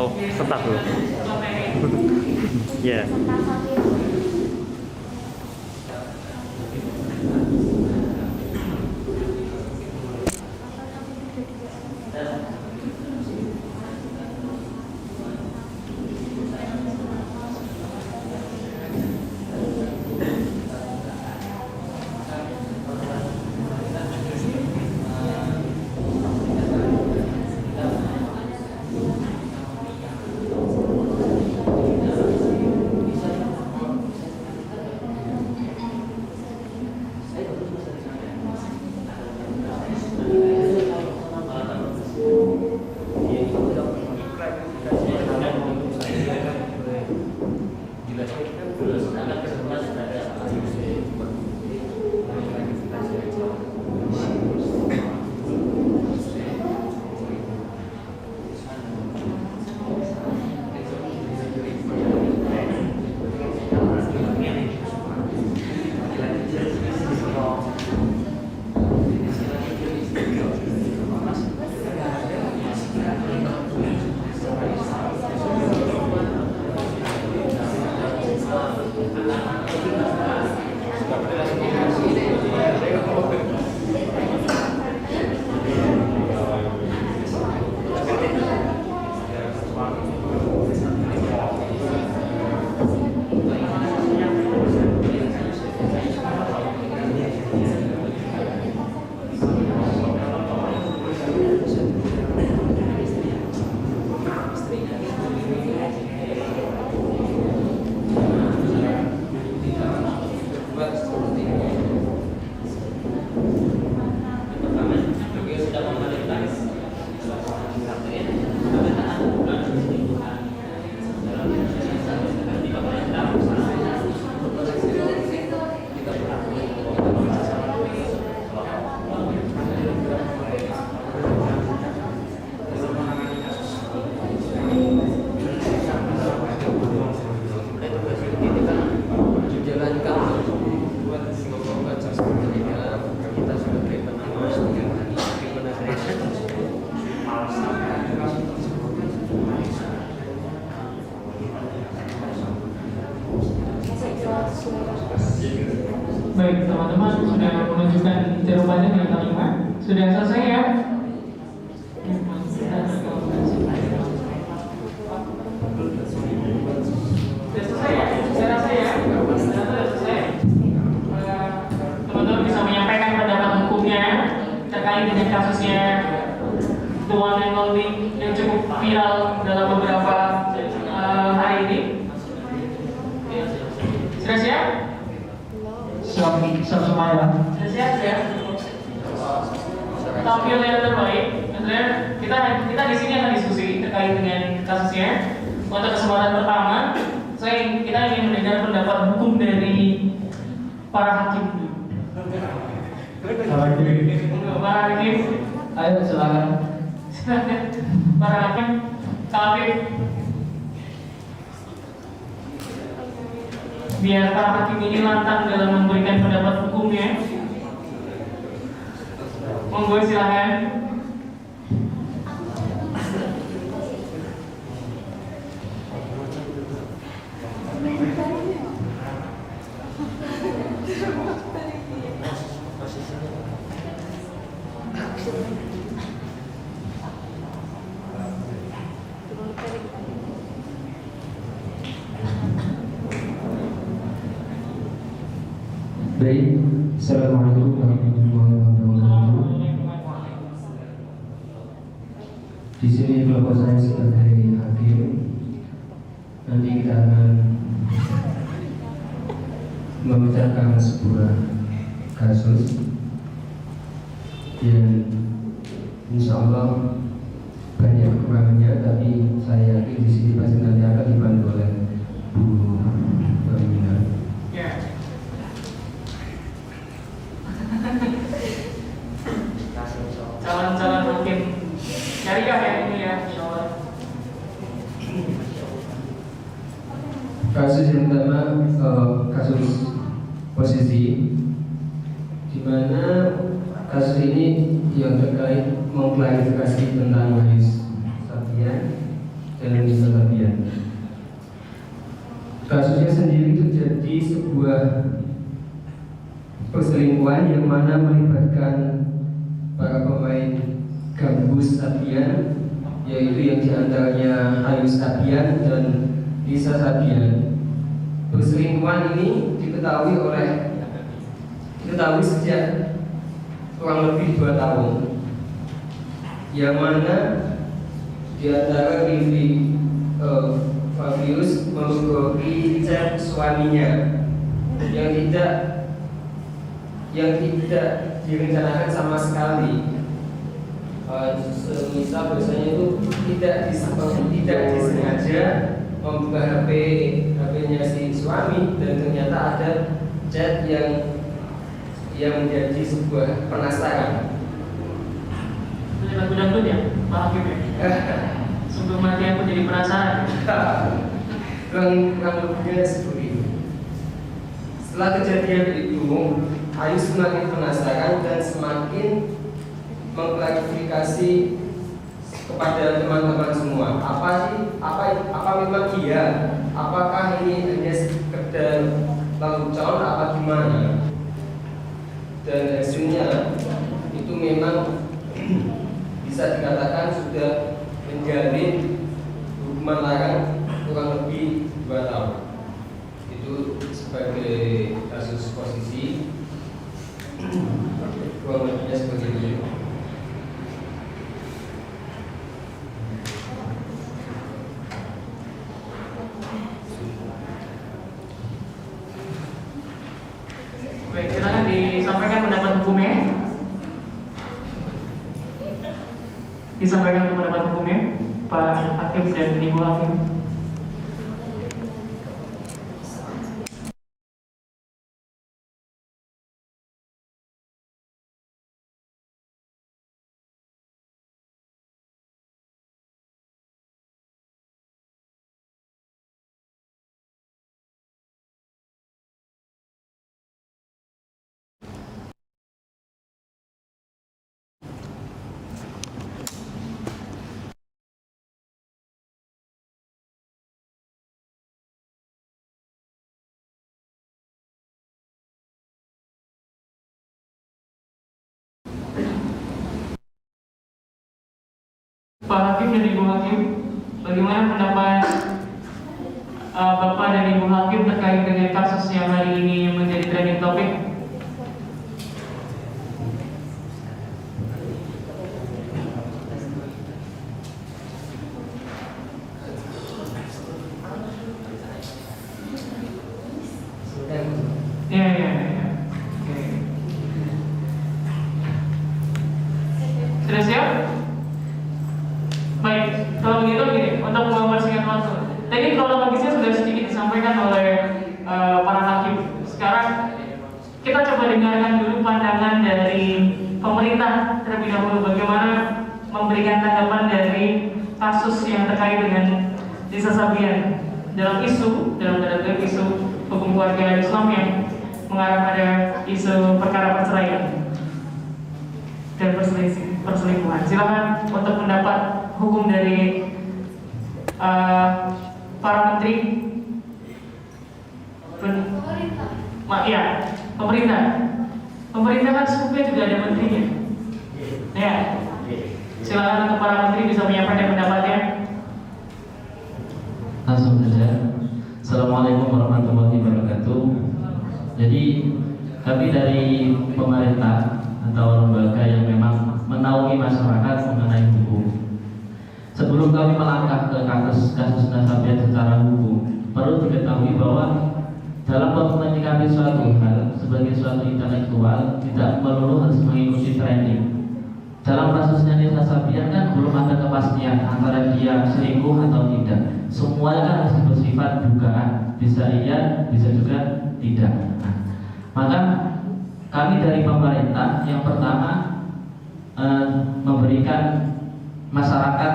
Oh, sebentar dulu. Ya. Serta sambil Baik, teman-teman sudah menunjukkan jawabannya dengan kalimat. Sudah selesai ya? Sudah selesai ya? Saya rasa ya? Sudah selesai. Teman-teman bisa menyampaikan pendapat hukumnya terkait dengan kasusnya the one and only yang cukup viral dalam beberapa hari ini. Sudah siap? Siap semua ya. Sudah siap ya? Tampil yang terbaik. Maksudnya kita di sini akan diskusi terkait dengan kasusnya. Untuk kesempatan pertama, kita ingin mendengar pendapat hukum dari para hakim dulu. Para hakim, Ayo silakan. para hakim, Kak biar para hakim ini lantang dalam memberikan pendapat hukumnya. Monggo silakan. Baik, Assalamualaikum warahmatullahi wabarakatuh. Di sini kelompok saya sebagai hakim. Nanti kita akan memecahkan sebuah kasus yang insya Allah banyak kekurangannya, tapi saya yakin di sini pasti nanti akan dibantu oleh Bu Pembina. Ya. Calon-calon hakim syariah ya ini ya, insyaallah. Kasus yang pertama kasus posisi, di mana kasus ini yang terkait mengklarifikasi tentang Haris Safian dan Nisa Sabian. Kasusnya sendiri terjadi sebuah perselingkuhan yang mana melibatkan para pemain Gambus Sabian, yaitu yang diantaranya Ayus Sabian dan Nisa Sabian. Perselingkuhan ini diketahui sejak kurang lebih 2 tahun, yang mana di antara Vivi Fabius memergoki chat suaminya yang tidak direncanakan sama sekali. Semisal biasanya itu tidak disengaja membuka HP-nya si suami, dan ternyata ada chat yang menjadi sebuah penasaran. Itu lagu dangdut ya, Pak Hakim ya? Sebelum mati aku jadi penasaran. kurang lebihnya seperti itu. Setelah kejadian itu, Ayu semakin penasaran dan semakin mengklarifikasi kepada teman-teman semua, apa memang iya, apakah ini hanya sekedar lelucon apa gimana. Dan hasilnya itu memang bisa dikatakan sudah menjalin hukuman larang kurang lebih 2 tahun. Itu sebagai kasus posisi kurang lebihnya seperti itu. Baik, silakan disampaikan pendapat hukumnya. Disampaikan pendapat hukumnya, Pak Hakim dan Ibu Hakim. Pak Hakim dan Ibu Hakim, bagaimana pendapat Bapak dan Ibu Hakim terkait dengan kasus yang hari ini menjadi trending topik? Ya. Oke. Sudah siap? Baik, kalau begitu gini, untuk mempersingkat waktu. Tadi kronologisnya sudah sedikit disampaikan oleh para hakim. Sekarang kita coba dengarkan dulu pandangan dari pemerintah terlebih dahulu, bagaimana memberikan tanggapan dari kasus yang terkait dengan Nisa Sabian dalam isu hukum keluarga Islam yang mengarah pada isu perkara perceraian dan perselingkuhan. Silakan untuk pendapat hukum dari para menteri. Pemerintah kan sebetulnya juga ada menterinya. Ya. Silakan untuk para menteri bisa menyampaikan pendapatnya. Langsung saja. Assalamualaikum warahmatullahi wabarakatuh. Jadi kami dari pemerintah atau lembaga yang memang menaungi masyarakat mengenai hukum. Sebelum kami melangkah ke kasus Nisa Sabian secara hukum, perlu diketahui bahwa dalam menyikapi suatu hal sebagai suatu intelektual tidak melulu harus mengikuti trending. Dalam kasusnya Nisa Sabian kan belum ada kepastian antara dia selingkuh atau tidak. Semuanya kan harus bersifat dugaan, bisa iya, bisa juga tidak. Maka kami dari pemerintah yang pertama memberikan masyarakat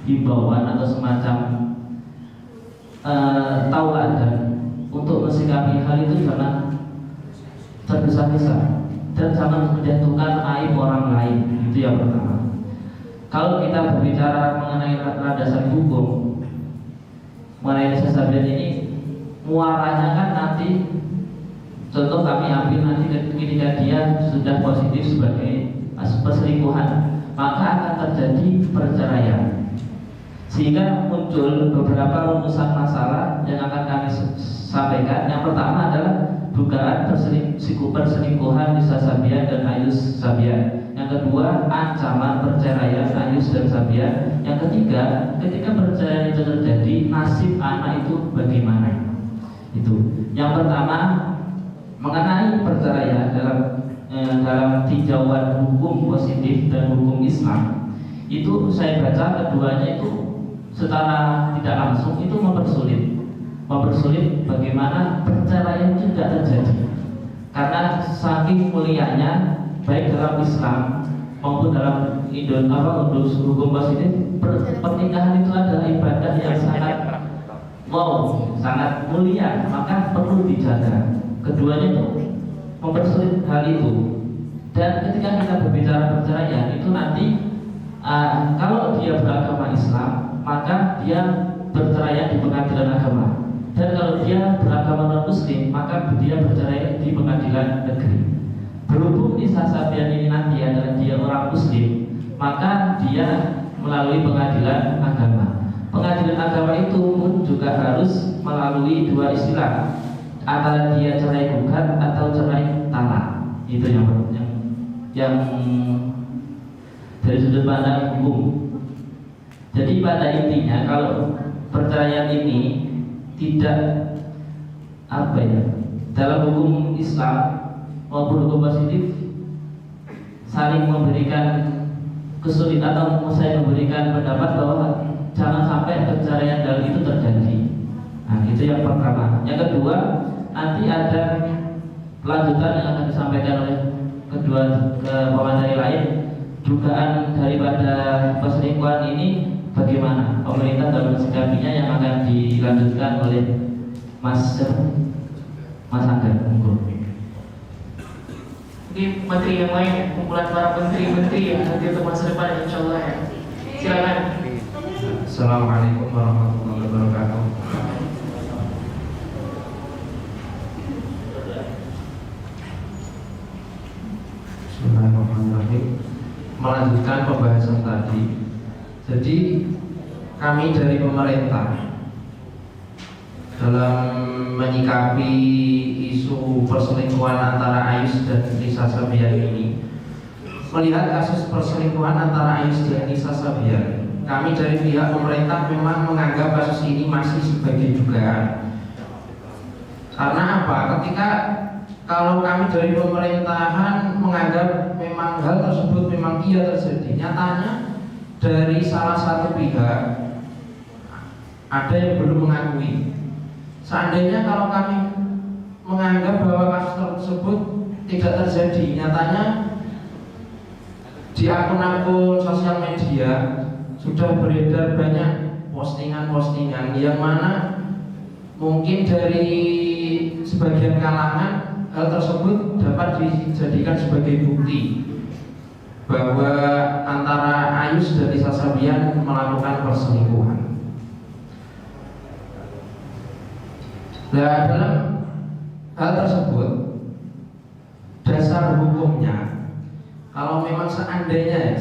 himbauan atau semacam tauladan untuk mensikapi hal itu jangan tergesa-gesa dan jangan menjatuhkan aib orang lain. Itu yang pertama. Kalau kita berbicara mengenai landasan hukum, mengenai nisa sabian ini muaranya kan nanti, contoh kami ambil nanti ketika dia sudah positif sebagai perselingkuhan, maka akan terjadi perceraian, sehingga muncul beberapa rumusan masalah yang akan kami sampaikan. Yang pertama adalah dugaan perselingkuhan Nisa Sabian dan Ayus Sabian. Yang kedua, ancaman perceraian Ayus dan Sabian. Yang ketiga, ketika perceraian itu terjadi, nasib anak itu bagaimana? Itu. Yang pertama, mengenai perceraian dalam tinjauan hukum positif dan hukum Islam, itu saya baca keduanya itu secara tidak langsung itu mempersulit bagaimana perceraian itu tidak terjadi, karena saking mulianya baik dalam Islam maupun dalam hukum positif, pernikahan itu adalah ibadah yang sangat mulia, maka perlu dijaga. Keduanya itu mempersulit hal itu. Dan ketika kita berbicara perceraian itu nanti kalau dia beragama Islam, maka dia berceraian di pengadilan agama. Dan kalau dia beragama non-muslim, maka dia bercerai di pengadilan negeri. Berhubung Nisa Sabian ini nanti adalah dia orang muslim, maka dia melalui pengadilan agama. Pengadilan agama itu pun juga harus melalui dua istilah, antara dia cerai gugat atau cerai talak. Itu yang dari sudut pandang hukum. Jadi pada intinya kalau perceraian ini tidak dalam hukum Islam maupun hukum positif saling memberikan kesulitan, atau saya memberikan pendapat bahwa jangan sampai perceraian dalam itu terjadi. Nah, itu yang pertama. Yang kedua, nanti ada lanjutan yang akan disampaikan oleh kedua pemateri lain, dugaan daripada perselingkuhan ini bagaimana pemerintah dalam sikapinya, yang akan dilanjutkan oleh Mas Angga. Di menteri yang lain ya, kumpulan para menteri-menteri ya, nanti untuk masa depan insya Allah ya. Silakan. Assalamualaikum warahmatullahi wabarakatuh. Bismillahirrahmanirrahim. Melanjutkan pembahasan tadi. Jadi kami dari pemerintah dalam menyikapi isu perselingkuhan antara Ayus dan Nisa Sabian ini, melihat kasus perselingkuhan antara Ayus dan Nisa Sabian, kami dari pihak pemerintah memang menganggap kasus ini masih sebagai dugaan. Karena apa? Ketika kalau kami dari pemerintahan menganggap memang hal tersebut memang iya terjadi, nyatanya dari salah satu pihak ada yang belum mengakui. Seandainya kalau kami menganggap bahwa kasus tersebut tidak terjadi, nyatanya di akun-akun sosial media sudah beredar banyak postingan-postingan yang mana mungkin dari sebagian kalangan hal tersebut dapat dijadikan sebagai bukti bahwa antara Ayus dan Nisa Sabian melakukan perselingkuhan. Nah, dalam hal tersebut dasar hukumnya, kalau memang seandainya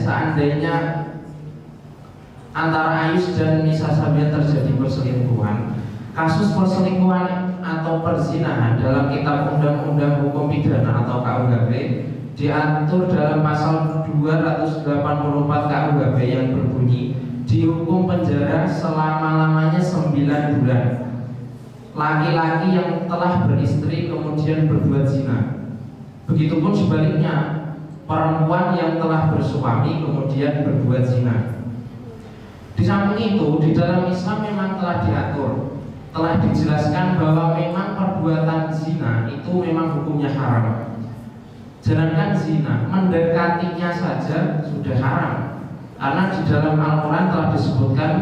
antara Ayus dan Nisa Sabian terjadi perselingkuhan, kasus perselingkuhan atau perzinahan dalam Kitab Undang-Undang Hukum Pidana atau KUHP diatur dalam pasal 284 KUHP yang berbunyi dihukum penjara selama-lamanya 9 bulan laki-laki yang telah beristri kemudian berbuat zina. Begitupun sebaliknya, perempuan yang telah bersuami kemudian berbuat zina. Di samping itu, di dalam Islam memang telah diatur, telah dijelaskan bahwa memang perbuatan zina itu memang hukumnya haram. Jangankan zina, mendekatinya saja sudah haram. Karena di dalam Al-Quran telah disebutkan,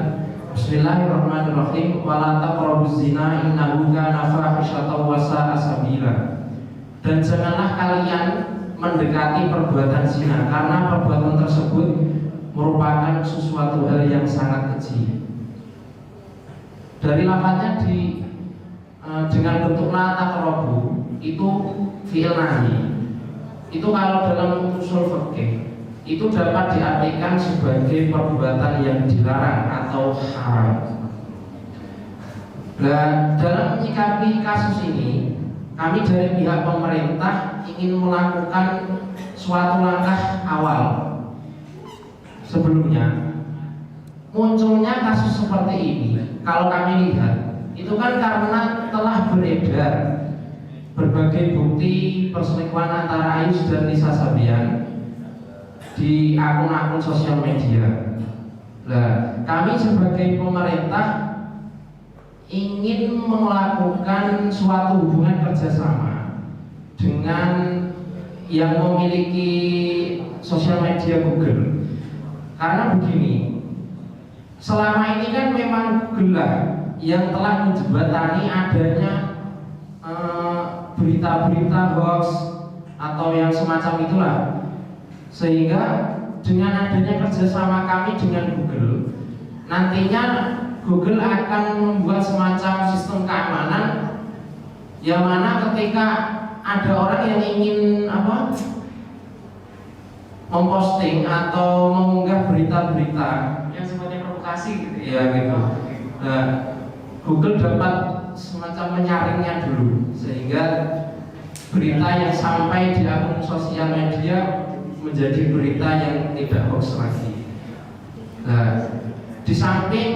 Bismillahirrahmanirrahim, wala taqrabuz zina innahu kana fahisyatan wa sa'a sabila. Dan janganlah kalian mendekati perbuatan zina, karena perbuatan tersebut merupakan sesuatu hal yang sangat keji dari lafadznya dengan bentuk la taqrabu itu fi'il nahi. Itu kalau dalam usul fikih itu dapat diartikan sebagai perbuatan yang dilarang atau haram. Nah, dalam menyikapi kasus ini, kami dari pihak pemerintah ingin melakukan suatu langkah awal. Sebelumnya, munculnya kasus seperti ini, kalau kami lihat, itu kan karena telah beredar berbagai bukti perselingkuhan antara Ayus dan Nisa Sabian di akun-akun sosial media. Nah, kami sebagai pemerintah ingin melakukan suatu hubungan kerjasama dengan yang memiliki sosial media Google. Karena begini, selama ini kan memang Google lah yang telah menjembatani adanya berita-berita hoax atau yang semacam itulah, sehingga dengan adanya kerjasama kami dengan Google, nantinya Google akan membuat semacam sistem keamanan yang mana ketika ada orang yang ingin memposting atau mengunggah berita-berita yang sifatnya provokasi gitu ya gitu. Nah, Google dapat semacam menyaringnya dulu sehingga berita yang sampai di akun sosial media menjadi berita yang tidak hoax lagi. Nah, di samping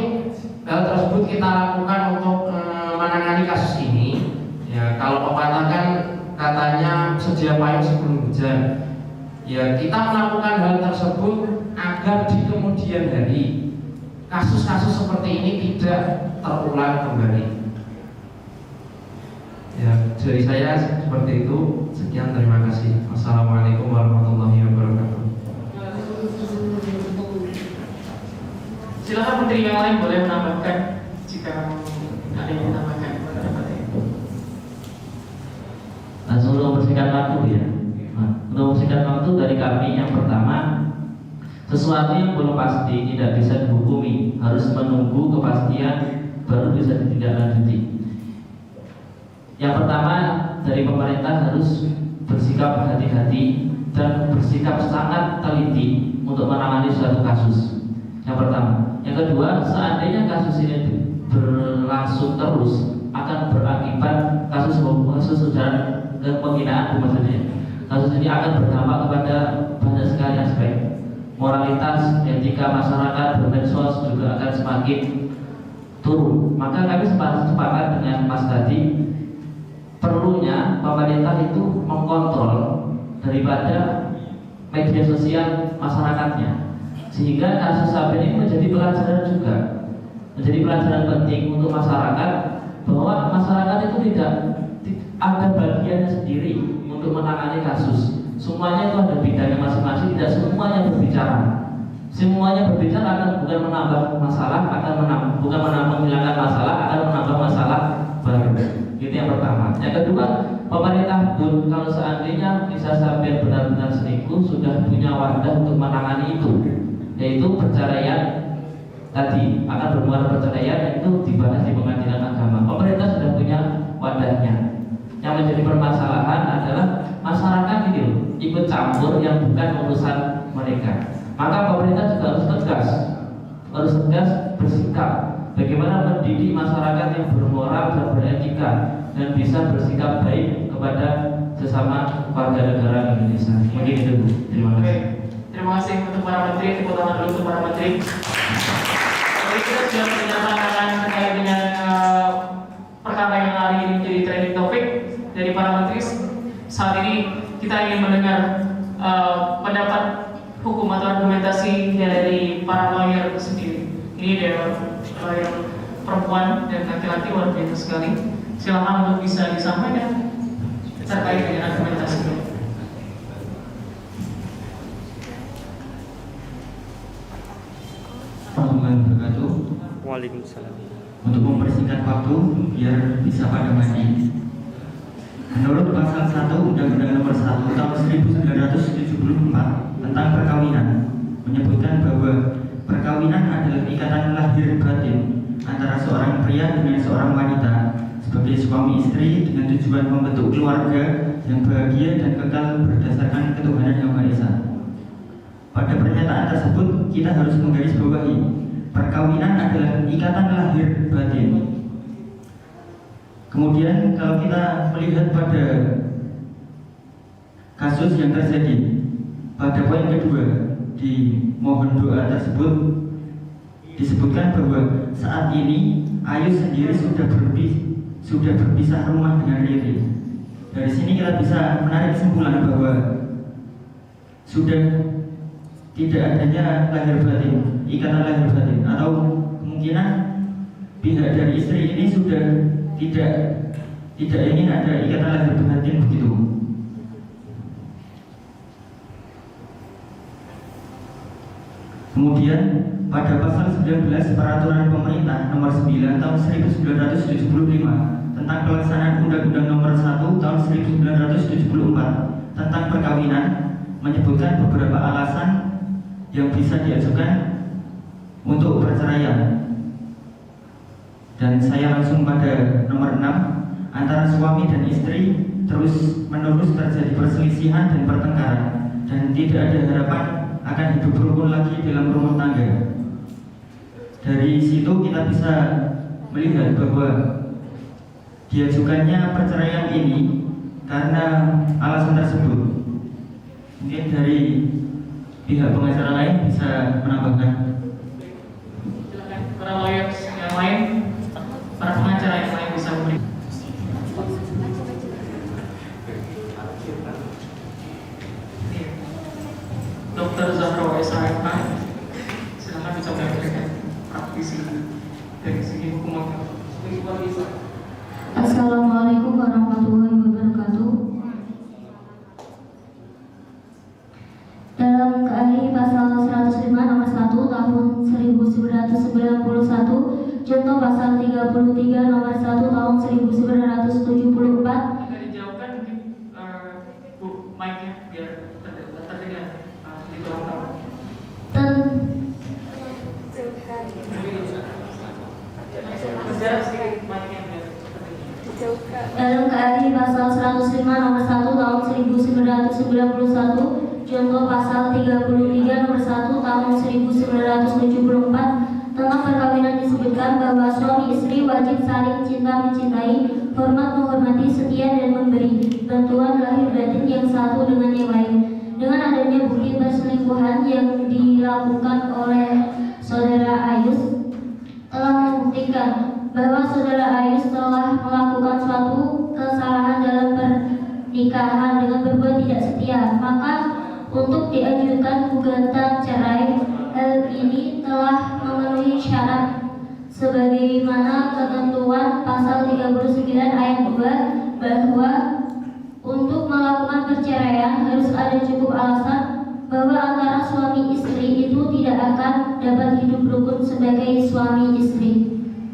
hal tersebut kita lakukan untuk menangani kasus ini. Ya, kalau pepatah kan katanya sedia payung sebelum hujan. Ya, kita melakukan hal tersebut agar di kemudian hari kasus-kasus seperti ini tidak terulang kembali. Ya, dari saya seperti itu. Sekian, terima kasih. Wassalamualaikum warahmatullahi wabarakatuh. Silakan menteri yang lain boleh menambahkan jika ada yang menambahkan. Langsung untuk membersihkan waktu ya. Nah, untuk membersihkan waktu dari kami yang pertama, sesuatu yang belum pasti tidak bisa dihukumi, harus menunggu kepastian baru bisa ditindaklanjuti. Yang pertama, dari pemerintah harus bersikap hati-hati dan bersikap sangat teliti untuk menangani suatu kasus. Yang pertama. Yang kedua, seandainya kasus ini berlangsung terus akan berakibat kasus ujaran dan penghinaan maksudnya. Kasus ini akan berdampak kepada banyak sekali aspek. Moralitas, etika masyarakat bermedsos juga akan semakin turun. Maka kami sepakat dengan Mas tadi, perlunya pemerintah itu mengkontrol daripada media sosial masyarakatnya, sehingga kasus Sabian ini menjadi pelajaran juga, menjadi pelajaran penting untuk masyarakat, bahwa masyarakat itu tidak ada bagiannya sendiri untuk menangani kasus. Semuanya itu ada bidangnya masing-masing, tidak semuanya berbicara. Semuanya berbicara akan bukan menambah masalah, bukan menghilangkan masalah, akan menambah masalah baru. Itu yang pertama. Yang kedua, pemerintah pun kalau seandainya Nisa Sabian benar-benar selingkuh sudah punya wadah untuk menangani itu, yaitu perceraian tadi, akan bermuara perceraian itu dibahas di pengadilan agama. Pemerintah sudah punya wadahnya. Yang menjadi permasalahan adalah masyarakat ini ikut campur yang bukan urusan mereka. Maka pemerintah juga harus tegas bersikap bagaimana mendidik masyarakat yang bermoral dan beretika dan bisa bersikap baik kepada sesama warga negara Indonesia. Mungkin itu Bu. Terima kasih. Terima kasih untuk para menteri. Tepuk tangan dulu untuk para menteri. Jadi kita sudah menyatakan terkait dengan perkara yang hari ini menjadi trending topik dari para menteri. Saat ini kita ingin mendengar pendapat hukum atau argumentasi dari para lawyer sendiri. Ini dari lawyer perempuan dan laki-laki, luar biasa sekali. Silakan untuk bisa disampaikan terkait dengan argumentasi ini. Warahmatullahi wabarakatuh. Waalaikumsalam. Untuk mempersingkat waktu biar bisa pada mati. Menurut pasal 1 Undang-Undang Nomor 1 Tahun 1974 tentang perkawinan menyebutkan bahwa perkawinan adalah ikatan lahir batin antara seorang pria dengan seorang wanita sebagai suami istri dengan tujuan membentuk keluarga yang bahagia dan kekal berdasarkan ketuhanan Yang Maha Esa. Pada pernyataan tersebut kita harus menggarisbawahi perkawinan adalah ikatan lahir batin. Kemudian kalau kita melihat pada kasus yang terjadi pada poin kedua di mohon doa tersebut disebutkan bahwa saat ini Ayu sendiri sudah berpisah rumah dengan Riri. Dari sini kita bisa menarik kesimpulan bahwa sudah tidak adanya lahir batin, ikatan lahir batin, atau kemungkinan pihak dari istri ini sudah tidak ingin ada ikatan lahir batin begitu. Kemudian pada pasal 19 Peraturan Pemerintah Nomor 9 Tahun 1975 tentang pelaksanaan Undang-Undang Nomor 1 Tahun 1974 tentang perkawinan menyebutkan beberapa alasan yang bisa diajukan untuk perceraian. Dan saya langsung pada nomor 6, antara suami dan istri terus menerus terjadi perselisihan dan pertengkaran dan tidak ada harapan akan hidup rukun lagi dalam rumah tangga. Dari situ kita bisa melihat bahwa diajukannya perceraian ini karena alasan tersebut. Mungkin dari pihak pengacara lain bisa menambahkan. Silakan para lawyers yang lain, para pengacara yang lain bisa memberi. Dr. Zahra SHMH, silakan bisa memberikan praktisi dari segi hukum agama. Assalamualaikum warahmatullahi wabarakatuh. Dalam KAI pasal 105 nomor 1 tahun 1991, contoh pasal 33 nomor 1 tahun 1974. Bisa dijawabkan mungkin Bu mic-nya biar terdengar di belakang. Dalam KAI pasal 105 nomor 1 tahun 1991, contoh pasal 33 nomor 1 tahun 1974 tentang perkawinan disebutkan bahwa suami istri wajib saling cinta mencintai, hormat menghormati, setia dan memberi bantuan lahir batin yang satu dengan yang lain. Dengan adanya bukti perselingkuhan yang dilakukan oleh saudara Ayus telah membuktikan bahwa saudara Ayus telah melakukan suatu kesalahan dalam pernikahan dengan berbuat tidak setia, maka untuk diajukan gugatan cerai, hal ini telah memenuhi syarat sebagaimana ketentuan pasal 39 ayat 2 bahwa untuk melakukan perceraian harus ada cukup alasan bahwa antara suami istri itu tidak akan dapat hidup rukun sebagai suami istri.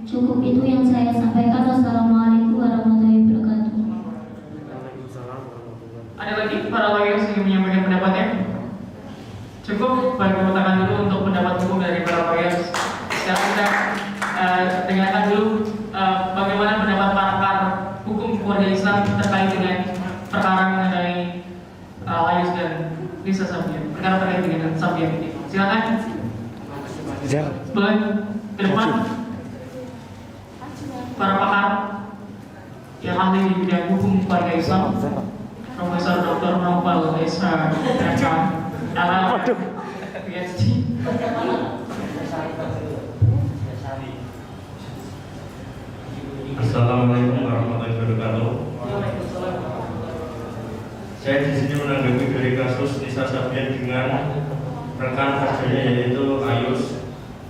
Cukup itu yang saya sampaikan. Wassalamualaikum warahmatullahi wabarakatuh. Ada lagi para lawyers yang menyampaikan pendapatnya? Cukup, bagi tangan dulu untuk pendapat hukum dari para lawyers. Sekarang kita dengarkan dulu bagaimana pendapat pakar hukum keluarga Islam terkait dengan perkara mengenai Ayus dan Lisa Sabian. Perkara terkait dengan Sabian ini. Silakan. Boleh ke depan. Para pakar yang ahli di bidang hukum keluarga Islam, Profesor Dr. Novel Esra LL PhD. Assalamualaikum warahmatullahi wabarakatuh. Saya di sini menanggapi dari kasus Lisa Sabian dengan rekan kerjanya yaitu Ayus,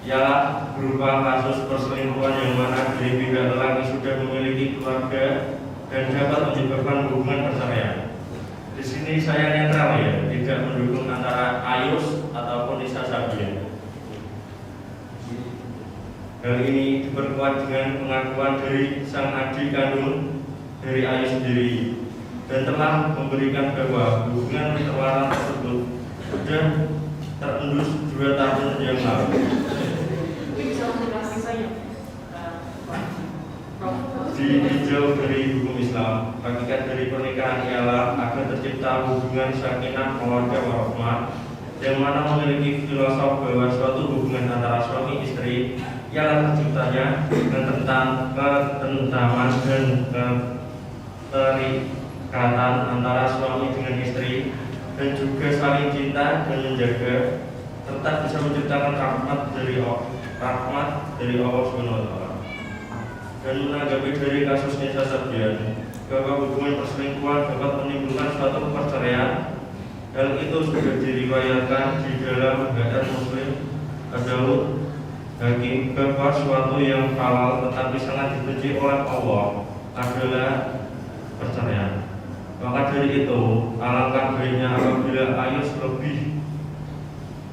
ialah berupa kasus perselingkuhan yang mana dari pihak lelaki sudah memiliki keluarga dan dapat menyebabkan hubungan perceraian. Di sini saya netral ya, tidak mendukung antara Ayus ataupun Lisa Sabian. Hal ini diperkuat dengan pengakuan dari sang adik kandung dari Ayus sendiri dan telah memberikan bahwa hubungan pertemanan tersebut sudah terendus 2 tahun yang lalu. jauh dari hukum Islam. Hakikat dari pernikahan ialah agar tercipta hubungan sakinah mawaddah warahmah yang mana memiliki filosof bahwa suatu hubungan antara suami istri ialah terciptanya ketentraman dan keterikatan antara suami dengan istri, dan juga saling cinta dan menjaga, serta bisa menciptakan rahmat dari Allah SWT. Dan menanggapi dari kasus Nisa Sabian, bahwa hubungan perselingkuhan dapat menimbulkan suatu perceraian. Hal itu sudah diriwayatkan di dalam hadits Muslim Daud Hakim bahwa suatu yang halal tetapi sangat dibenci oleh Allah adalah perceraian. Maka dari itu, alangkah baiknya apabila Ayus lebih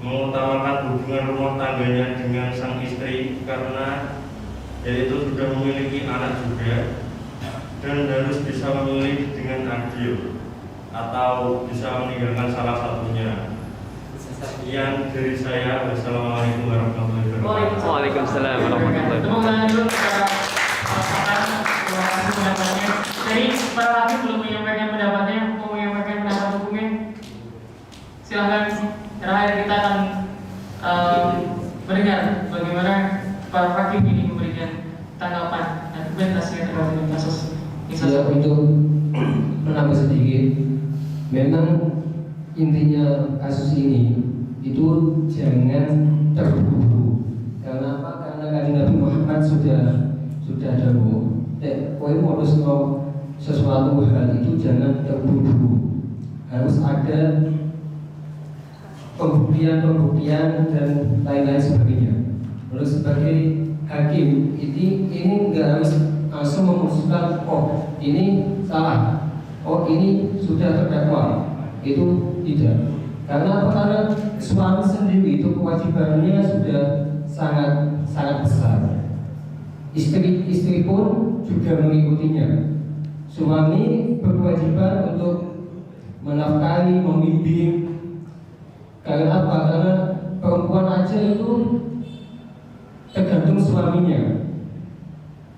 mengutamakan hubungan rumah tangganya dengan sang istri, karena yaitu sudah memiliki anak juga, dan harus bisa memilih dengan adil atau bisa meninggalkan salah satunya. Sekian dari saya. Wassalamualaikum warahmatullahi wabarakatuh. Waalaikumsalam warahmatullahi wabarakatuh. Tepuk tangan dulu kepada pasangan. Terima kasih pendapatnya. Jadi para hakim belum menyampaikan pendapatnya, mau menyampaikan pendapat hukumnya. Silahkan. Terakhir kita akan mendengar bagaimana para hakim ini memberikan tanggapan dan argumentasi terkait dengan kasus Nisa. Untuk menambah sedikit, memang intinya kasus ini itu jangan terburu-buru. Karena apa? Karena Kanjeng Nabi Muhammad sudah dawuh, kowe modus mau sesuatu hal itu jangan terburu-buru. Harus ada pembuktian dan lain-lain sebagainya. Lalu sebagai hakim ini nggak harus langsung memutuskan oh ini salah, oh ini sudah terdakwa. Itu tidak. Karena apa? Karena suami sendiri itu kewajibannya sudah sangat besar. Istri pun juga mengikutinya. Suami berkewajiban untuk menafkahi, membimbing. Karena apa? Karena perempuan aja itu tergantung suaminya.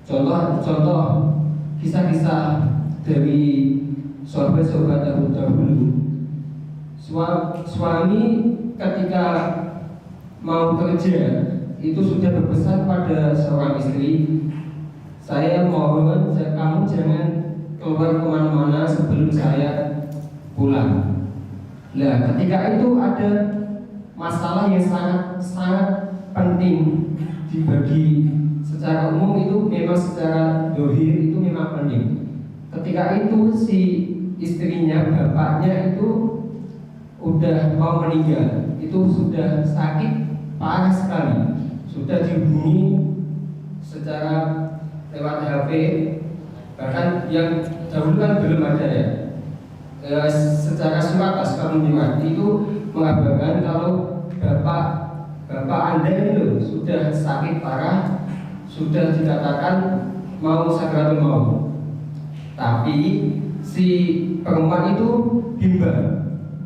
Contoh kisah-kisah dari sahabat-sahabat dahulu. Suami ketika mau kerja itu sudah berpesan pada seorang istri, saya mohon kamu jangan keluar kemana-mana sebelum saya pulang. Nah, ketika itu ada masalah yang sangat penting dibagi secara umum, itu memang secara dohir itu memang penting. Ketika itu si istrinya, bapaknya itu udah mau meninggal, itu sudah sakit parah sekali, sudah dihubungi secara lewat HP, bahkan yang dahulu kan belum ada ya, secara surat As-Kamuniwat itu mengabarkan kalau bapak Anda itu sudah sakit parah, sudah dikatakan mau sakaratul maut, tapi si perempuan itu bimbang.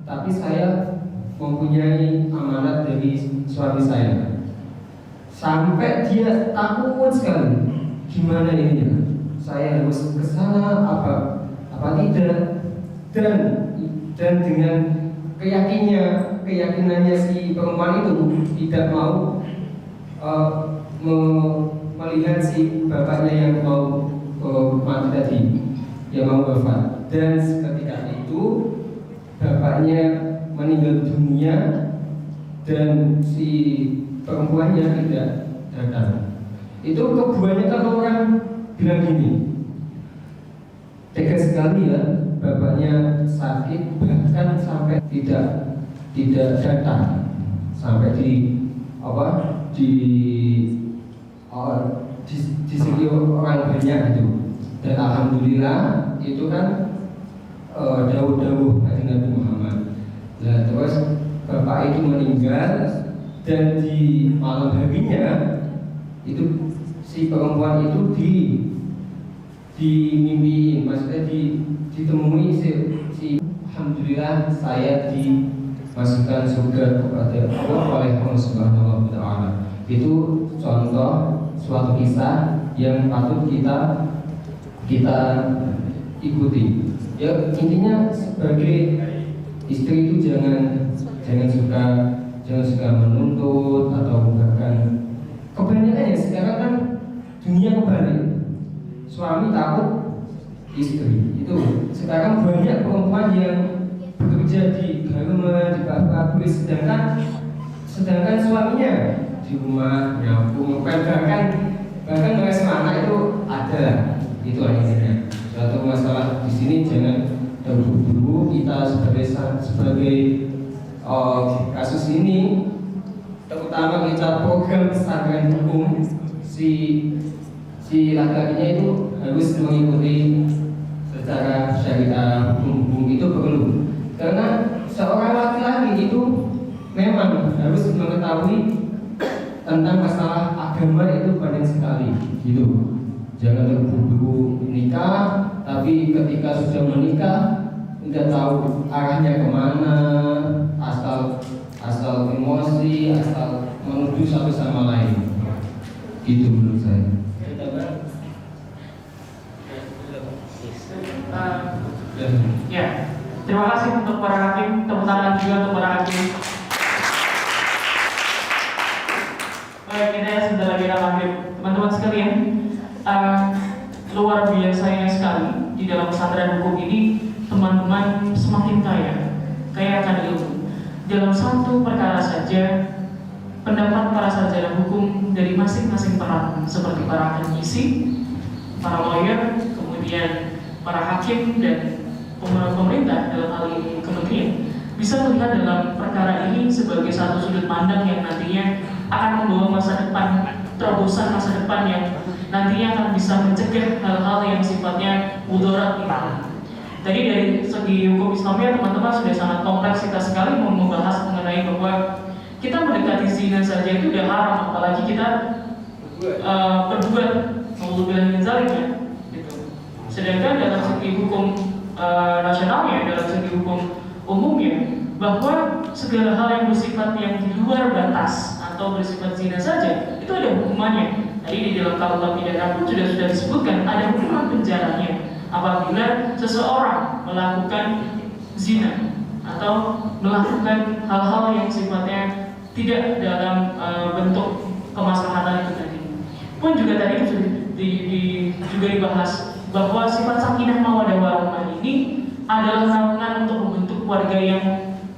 Tapi saya mempunyai amanat dari suami saya. Sampai dia takut sekali. Gimana ini ya? Saya harus ke sana apa tidak? Dan dengan keyakinannya si perempuan itu tidak mau melihat si bapaknya yang mau mati tadi, yang mau wafat. Dan ketika itu bapaknya meninggal dunia dan si perempuannya tidak datang. Itu kebanyakan orang bilang gini, tega sekali ya, bapaknya sakit bahkan sampai tidak datang, sampai di sini orang banyak itu. Dan alhamdulillah itu kan dawuh Kanjeng Nabi Muhammad. Nah, terus bapak itu meninggal dan di malam harinya itu si perempuan itu dimimpiin, maksudnya ditemui si alhamdulillah saya dimasukkan surga kepada Allah oleh Allah Subhanahu wa taala. Itu contoh suatu kisah yang patut kita kita ikuti. Ya intinya sebagai istri itu jangan suka menuntut atau bahkan kebanyakan ya sekarang kan dunia kebalik, suami takut istri. Itu sekarang banyak perempuan yang bekerja di garmen, di pabrik, sedangkan suaminya di rumah nyapu, bahkan beres mana itu ada. Itu akhirnya suatu masalah di sini jangan terburu-buru kita sebagai kasus ini, terutama kita program pesantren hukum, si laki-lakinya itu harus mengikuti secara syariah hukum itu perlu, karena seorang laki-laki itu memang harus mengetahui tentang masalah agama itu penting sekali gitu. Jangan terburu-buru nikah, tapi ketika sudah menikah tidak tahu arahnya kemana, asal emosi, asal menuduh satu sama lain. Gitu menurut saya. Ya, terima kasih untuk para hakim, tepuk tangan juga untuk para hakim. Baik, kita sebentar lagi hakim. Teman-teman sekalian, luar biasanya sekali di dalam pesantren hukum ini, teman-teman semakin kaya akan ilmu. Dalam satu perkara saja, pendapat para sarjana hukum dari masing-masing peran, seperti para akademisi, para lawyer, kemudian para hakim dan pemerintah dalam hal ini kementerian, bisa melihat dalam perkara ini sebagai satu sudut pandang yang nantinya akan membawa masa depan, terobosan masa depan yang nantinya akan bisa mencegah hal-hal yang sifatnya mudarat ini. Tadi dari segi hukum Islamnya teman-teman sudah sangat kompleks kita sekali mau membahas mengenai bahwa kita mendekati zina saja itu udah haram, apalagi kita berbuat mengulang min zalimnya gitu. Sedangkan dalam segi hukum nasionalnya, dalam segi hukum umumnya, bahwa segala hal yang bersifat yang di luar batas atau bersifat zina saja itu ada hukumannya. Tadi di dalam KUH pidana pun sudah disebutkan ada hukuman penjaranya apabila seseorang melakukan zina atau melakukan hal-hal yang sifatnya tidak dalam bentuk kemaslahatan itu tadi. Pun juga tadi juga dibahas bahwa sifat sakinah mawaddah warahmah ini adalah naungan untuk membentuk keluarga yang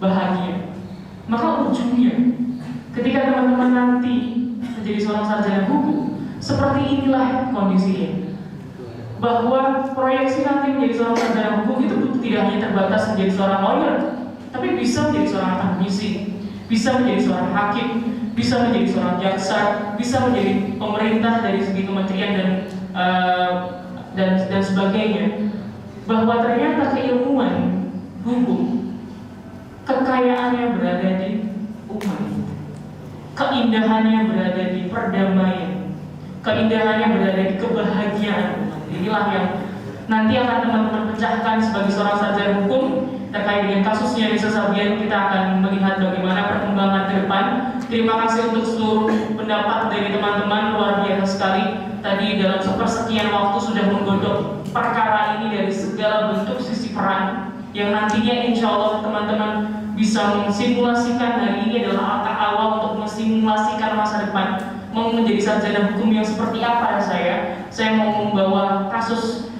bahagia. Maka ujungnya ketika teman-teman nanti menjadi seorang sarjana hukum, seperti inilah kondisinya. Bahwa proyeksi nanti menjadi seorang sarjana hukum itu tidak hanya terbatas menjadi seorang lawyer, tapi bisa menjadi seorang akademisi, bisa menjadi seorang hakim, bisa menjadi seorang jaksa, bisa menjadi pemerintah dari segi kementerian dan sebagainya. Bahwa ternyata keilmuan hukum, kekayaannya berada di umat, keindahannya berada di perdamaian, keindahannya berada di kebahagiaan. Inilah yang nanti akan teman-teman pecahkan sebagai seorang sarjana hukum. Terkait dengan kasusnya Nisa Sabian, kita akan melihat bagaimana perkembangan ke depan. Terima kasih untuk seluruh pendapat dari teman-teman, luar biasa sekali. Tadi dalam sepersekian waktu sudah menggodok perkara ini dari segala bentuk sisi peran, yang nantinya insya Allah teman-teman bisa mensimulasikan. Hari ini adalah langkah awal untuk mensimulasikan masa depan. Mau menjadi sarjana hukum yang seperti apa saya mau membawa kasus,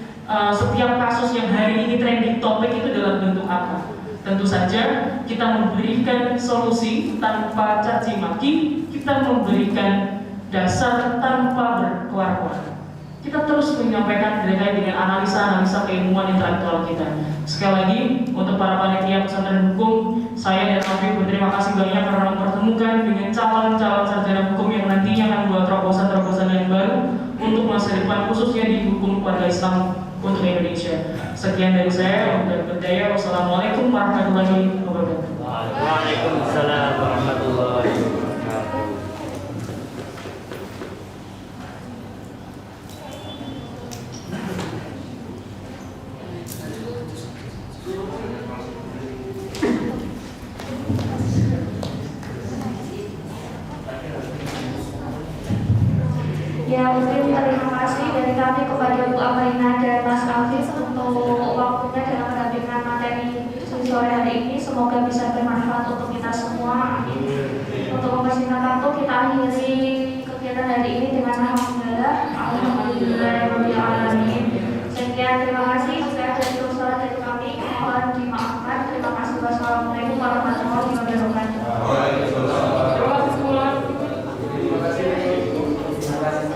setiap kasus yang hari ini trending topik itu dalam bentuk apa. Tentu saja kita memberikan solusi tanpa caci maki, kita memberikan dasar tanpa berkelar-kelar. Kita terus menyampaikan terkait dengan analisa-analisa keilmuan intelektual kita. Sekali lagi untuk para panitia pesantren hukum, saya dan Afif berterima kasih banyak karena mempertemukan dengan calon-calon sarjana hukum yang nantinya akan membuat terobosan-terobosan yang baru untuk masa depan, khususnya di hukum keluarga Islam untuk Indonesia. Sekian dari saya dan berdaya. Wassalamualaikum warahmatullahi wabarakatuh. Waalaikumsalam warahmatullahi wabarakatuh. Ya, mungkin terima kasih dari kami kepada Bu Amarina dan Mas Afif untuk waktunya dalam mendampingkan materi sore hari ini. Semoga bisa bermanfaat untuk kita semua. Amin. Untuk mempersingkat waktu, kita akhiri kegiatan hari ini dengan alhamdulillah. Alhamdulillahirabbil alamin. Sekian, terima kasih.